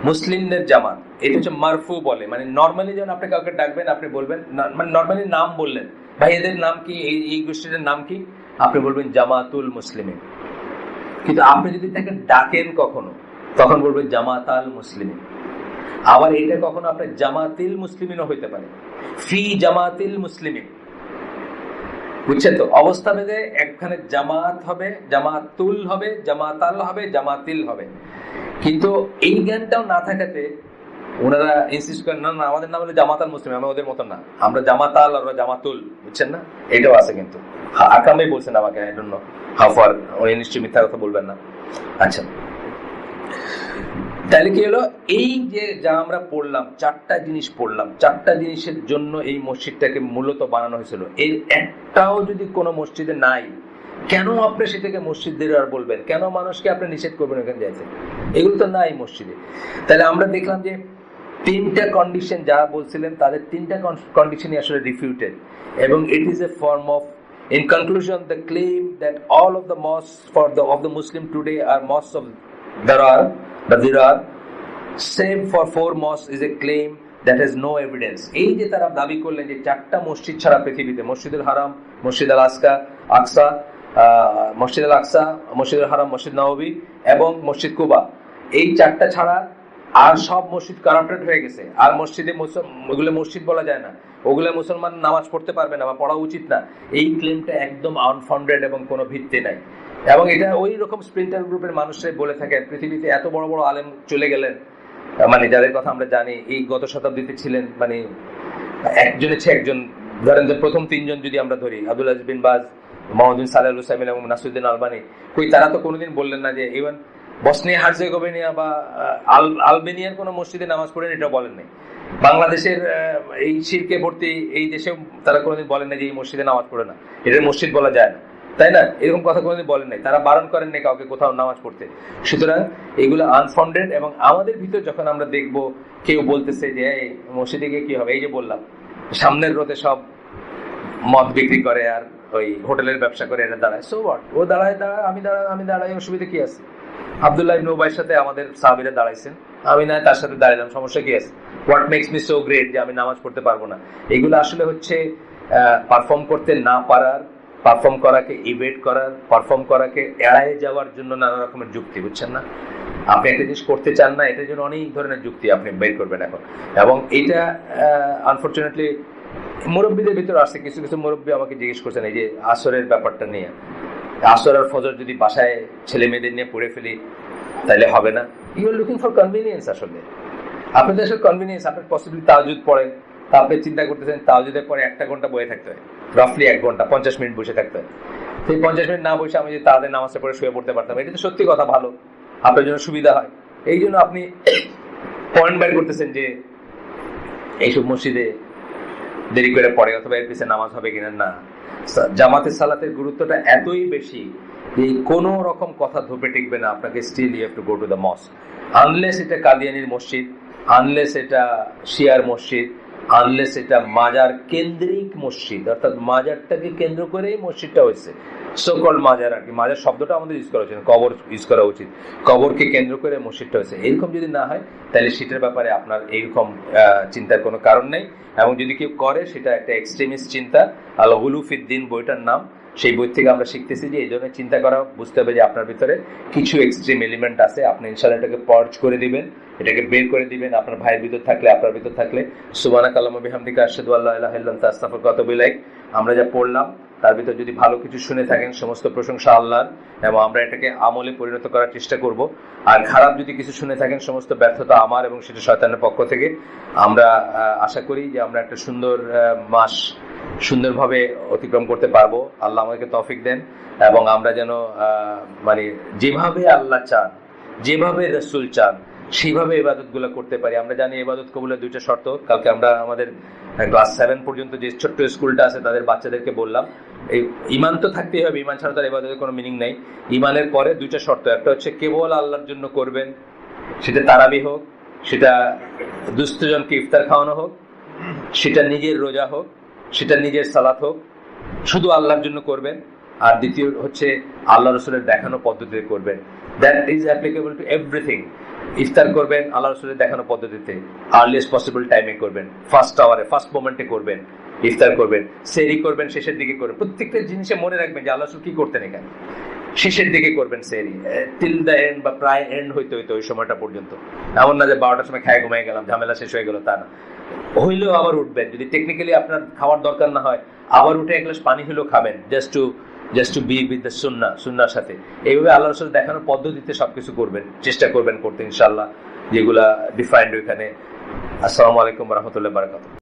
মুসলিমদের জামাত, এটা হচ্ছে মারফু বলে, মানে নর্মালি যখন আপনি কাউকে ডাকবেন আপনি বলবেন, মানে নর্মালি নাম বললেন, ভাই এদের নাম কি, এই গোষ্ঠীদের নাম কি, আপনি বলবেন জামাতুল মুসলিমিন। কিন্তু আপনি যদি তাকে ডাকেন কখনো, তখন বলবেন জামাত আল মুসলিমিন। আবার এটা কখনো আপনার জামাতিল মুসলিমিনও হইতে পারে, ফি জামাতিল মুসলিমিন, বুঝছেন তো? অবস্থা ভেদে একখানে জামাত হবে, জামাতুল হবে, জামাতাল হবে, জামাতিল হবে। কিন্তু এই জ্ঞানটাও না থাকাতে ওনারা ইনসিস্ট করেন না আমাদের নাম হলো জামাত আল মুসলিম, আমি ওদের মতো না, আমরা জামাতাল আর জামাতুল, বুঝছেন না? এটাও আছে কিন্তু। আকরামই বলছেন আমাকে, I don't know how far, উনি নিশ্চয়ই মিথ্যা কথা বলবেন না। আচ্ছা, তাহলে কি হলো, এই যে যা আমরা পড়লাম, চারটা জিনিস পড়লাম, চারটা জিনিসের জন্য এই মসজিদটাকে মূলত বানানো হয়েছিল। এর একটাও যদি কোনো মসজিদে নাই, কেন আপনি সেটাকে মসজিদ দিরার বলবেন? কেন মানুষকে আপনি নিষেধ করবেন ওখানে যাইতে? এগুলো তো নাই মসজিদে। তাহলে আমরা দেখলাম যে তিনটা কন্ডিশন যারা বলছিলেন তাদের তিনটা কন্ডিশনই আসলে রিফিউটেড, এবং it is a form of, in conclusion, the claim that all of the mosques of the Muslim today are mosques of Dirar, save for 4 mosques, is a claim that has no evidence. এই যে তারা দাবি করলেন যে চারটা মসজিদ ছাড়া পৃথিবীতে, মসজিদুল হারাম, মসজিদ আল আকসা, মসজিদুল আকসা, মসজিদুল হারাম, মসজিদ নববী এবং মসজিদ কুবা, এই চারটা ছাড়া আর সব মসজিদ কারাপ্টেড হয়ে গেছে। আর মসজিদে ওগুলো মসজিদ বলা যায় না, ওগুলো মুসলমান নামাজ পড়তে পারবে না বা পড়া উচিত না। এই ক্লেমটা একদম আনফাউন্ডেড এবং কোনো ভিত্তি নাই। এবং এটা ওই রকম স্প্লিন্টার গ্রুপের মানুষরাই বলে থাকেন। পৃথিবীতে এত বড় বড় আলেম চলে গেলেন, মানে যাদের কথা আমরা জানি এই গত শতাব্দীতে ছিলেন, মানে একজনের চেয়ে একজন। ধরেন যে প্রথম তিনজন যদি আমরা ধরি, আব্দুল আজিজ বিন বাজ, মোহাম্মদ বিন সালেহ আল উসাইমিন এবং নাসিরুদ্দিন আলবানী, তারা তো কোনোদিন বললেন না যে ইভেন বসনিয়া হার্জেগোভিনা বা আলবেনিয়ার কোনো মসজিদে নামাজ পড়েন, এটা বলেন নাই। বাংলাদেশের এই শিরকে ভর্তি এই দেশেও তারা কোনোদিন বলেন না যে এই মসজিদে নামাজ পড়ে না, এটা মসজিদ বলা যায় না, তাই না? এরকম কথা কোনোদিন বলেন নাই, তারা বারণ করেন নাই কাউকে কোথাও নামাজ পড়তে। সুতরাং এগুলো আনফাউন্ডেড। এবং আমাদের ভিতর যখন আমরা দেখবো কেউ বলতেছে যে এই মসজিদে গিয়ে কি হবে, এই যে বললাম সামনের রোদে সব মদ বিক্রি করে আর ওই হোটেলের ব্যবসা করে, এটা দাঁড়ায়, সো হোয়াট, ও দাঁড়ায়, আমি দাঁড়াই, অসুবিধা কি আছে? আব্দুল্লাহ ইবনে উবাইর সাথে আমাদের সাহাবীরা দাঁড়াইছেন, আমি না তার সাথে দাঁড়ালাম, সমস্যা কি আছে? What makes me so great যে আমি নামাজ পড়তে পারবো না? এগুলো আসলে হচ্ছে পারফর্ম করতে না পারার, পারফর্ম করাকে ইভেট করার, পারফর্ম করাকে এড়ায় যাওয়ার জন্য নানা রকমের যুক্তি, বুঝছেন না? আপনি একটা জিনিস করতে চান না, এটার জন্য অনেক ধরনের যুক্তি আপনি বের করবেন এখন। এবং এটা আনফরচুনেটলি মুরব্বীদের ভিতরে আসছে। কিছু কিছু মুরব্বী আমাকে জিজ্ঞেস করছেন এই যে আসরের ব্যাপারটা নিয়ে, আসর আর ফজর যদি বাসায় ছেলে মেয়েদের নিয়ে পড়ে ফেলি তাহলে হবে না। You are looking for convenience. আসলে আপনাদের আসলে কনভিনিয়েন্স, আপনার পসিবলি তাহাজ্জুদ পড়েন, তা আপনি চিন্তা করতেছেন তাহাজ্জুদের পরে 1 ঘন্টা বসে থাকতে হয়, রাফলি 1 ঘন্টা 50 মিনিট বসে থাকতে হয়। সেই 50 মিনিট না বসে আমি যদি তাদের নামাজটা পড়ে শুয়ে পড়তে পারতাম, এটা তো সত্যি কথা ভালো, আপনার জন্য সুবিধা হয়। এই জন্য আপনি পয়েন্ট বের করতেছেন যে এইসব মসজিদে দেরি করে পড়ে অথবা এর পিছনে নামাজ হবে কিনা। না, জামাতের সালাতের গুরুত্বটা এতই বেশি যে কোনো রকম কথা ধোপে টিকবে না, আপনাকে still you have to go to the mosque, unless এটা কাদিয়ানির মসজিদ, আনলেস এটা শিয়ার মসজিদ, আনলেস এটা মাজার কেন্দ্রিক মসজিদ, অর্থাৎ মাজারটাকে কেন্দ্র করেই মসজিদটা হয়েছে, সোকল মাজার আর কি। মাজার শব্দটা আমাদের ইউজ করা উচিত, কবর ইউজ করা উচিত, কবরকে কেন্দ্র করে মসজিদটা হয়েছে। এরকম যদি না হয় তাহলে সেটার ব্যাপারে আপনার এইরকম চিন্তার কোনো কারণ নেই। এবং যদি কেউ করে সেটা একটা এক্সট্রিমিস্ট চিন্তা। আল গুলু ফিদ্দিন বইটার নাম, সেই বই থেকে আমরা শিখতেছি যে এই ধরনের চিন্তা করা, বুঝতে হবে যে আপনার ভিতরে কিছু এক্সট্রিম এলিমেন্ট আছে, আপনি ইনশাআল্লাহ এটাকে পার্জ করে দিবেন, এটাকে বের করে দিবেন। আপনার ভাইয়ের ভিতর থাকলে, আপনার ভিতর থাকলে সুবহানাকা আল্লাহুম্মা বিহামদিকা আশহাদু আল্লা ইলাহা ইল্লা আনতা আস্তাগফিরুকা ওয়া আতুবু ইলাইক। আমরা যা পড়লাম তার ভিতর যদি ভালো কিছু শুনে থাকেন, সমস্ত প্রশংসা আল্লাহর, এবং আমরা এটাকে আমলে পরিণত করার চেষ্টা করব। আর খারাপ যদি কিছু শুনে থাকেন, সমস্ত ব্যর্থতা আমার এবং সেটা শয়তানের পক্ষ থেকে। আমরা আশা করি যে আমরা একটা সুন্দর মাস সুন্দরভাবে অতিক্রম করতে পারবো। আল্লাহ আমাদেরকে তৌফিক দেন এবং আমরা যেন মানে যেভাবে আল্লাহ চান, যেভাবে রাসূল চান, সেইভাবে ইবাদত গুলো করতে পারি। আমরা জানি ইবাদত কবুলের 2টা শর্ত। কালকে আমরা আমাদের ক্লাস 7 পর্যন্ত যে ছোট্ট স্কুলটা আছে তাদের বাচ্চাদেরকে বললাম, এই ইমান তো থাকতেই হবে, ইমান ছাড়া তার ইবাদতের কোনো মিনিং নাই। ইমানের পরে 2টা শর্ত, একটা হচ্ছে কেবল আল্লাহর জন্য করবেন, সেটা তারাবি হোক, সেটা দুস্থজনকে ইফতার খাওয়ানো হোক, সেটা নিজের রোজা হোক, সেটা নিজের সালাত হোক, শুধু আল্লাহর জন্য করবেন। আর দ্বিতীয় হচ্ছে আল্লাহ রসুলের দেখানো পদ্ধতিতে করবেন। That is applicable to everything. ইফতার করবেন আল্লাহ রসুলের দেখানো পদ্ধতিতে, আর্লিয়েস্ট পসিবল টাইমে করবেন, ফার্স্ট আওয়ারে, ফার্স্ট মোমেন্টে করবেন, ইফতার করবেন, সেহরি করবেন শেষের দিকে করবেন। প্রত্যেকটা জিনিসে মনে রাখবেন যে আল্লাহ রসুল কি করতেন এখানে, শেষের দিকে করবেন সেহরি, টিল দ্য এন্ড বা প্রায় এন্ড হইতে হইতে ওই সময়টা পর্যন্ত। এমন না যে 12টার সময় খায় ঘুমাই গেলাম, ঝামেলা শেষ হয়ে গেল, তা না। হইলেও আবার উঠবেন, যদি টেকনিক্যালি আপনার খাওয়ার দরকার না হয়, আবার উঠে 1 গ্লাস পানি হলেও খাবেন, just to be with the সুন্নাহর সাথে। এইভাবে আল্লাহ রাসূল দেখানোর পদ্ধতিতে সবকিছু করবেন, চেষ্টা করবেন করতে ইনশাআল্লাহ, যেগুলা ডিফাইন্ড ওইখানে। আসসালামু আলাইকুম ওয়া রাহমাতুল্লাহি ওয়া বারাকাতুহু।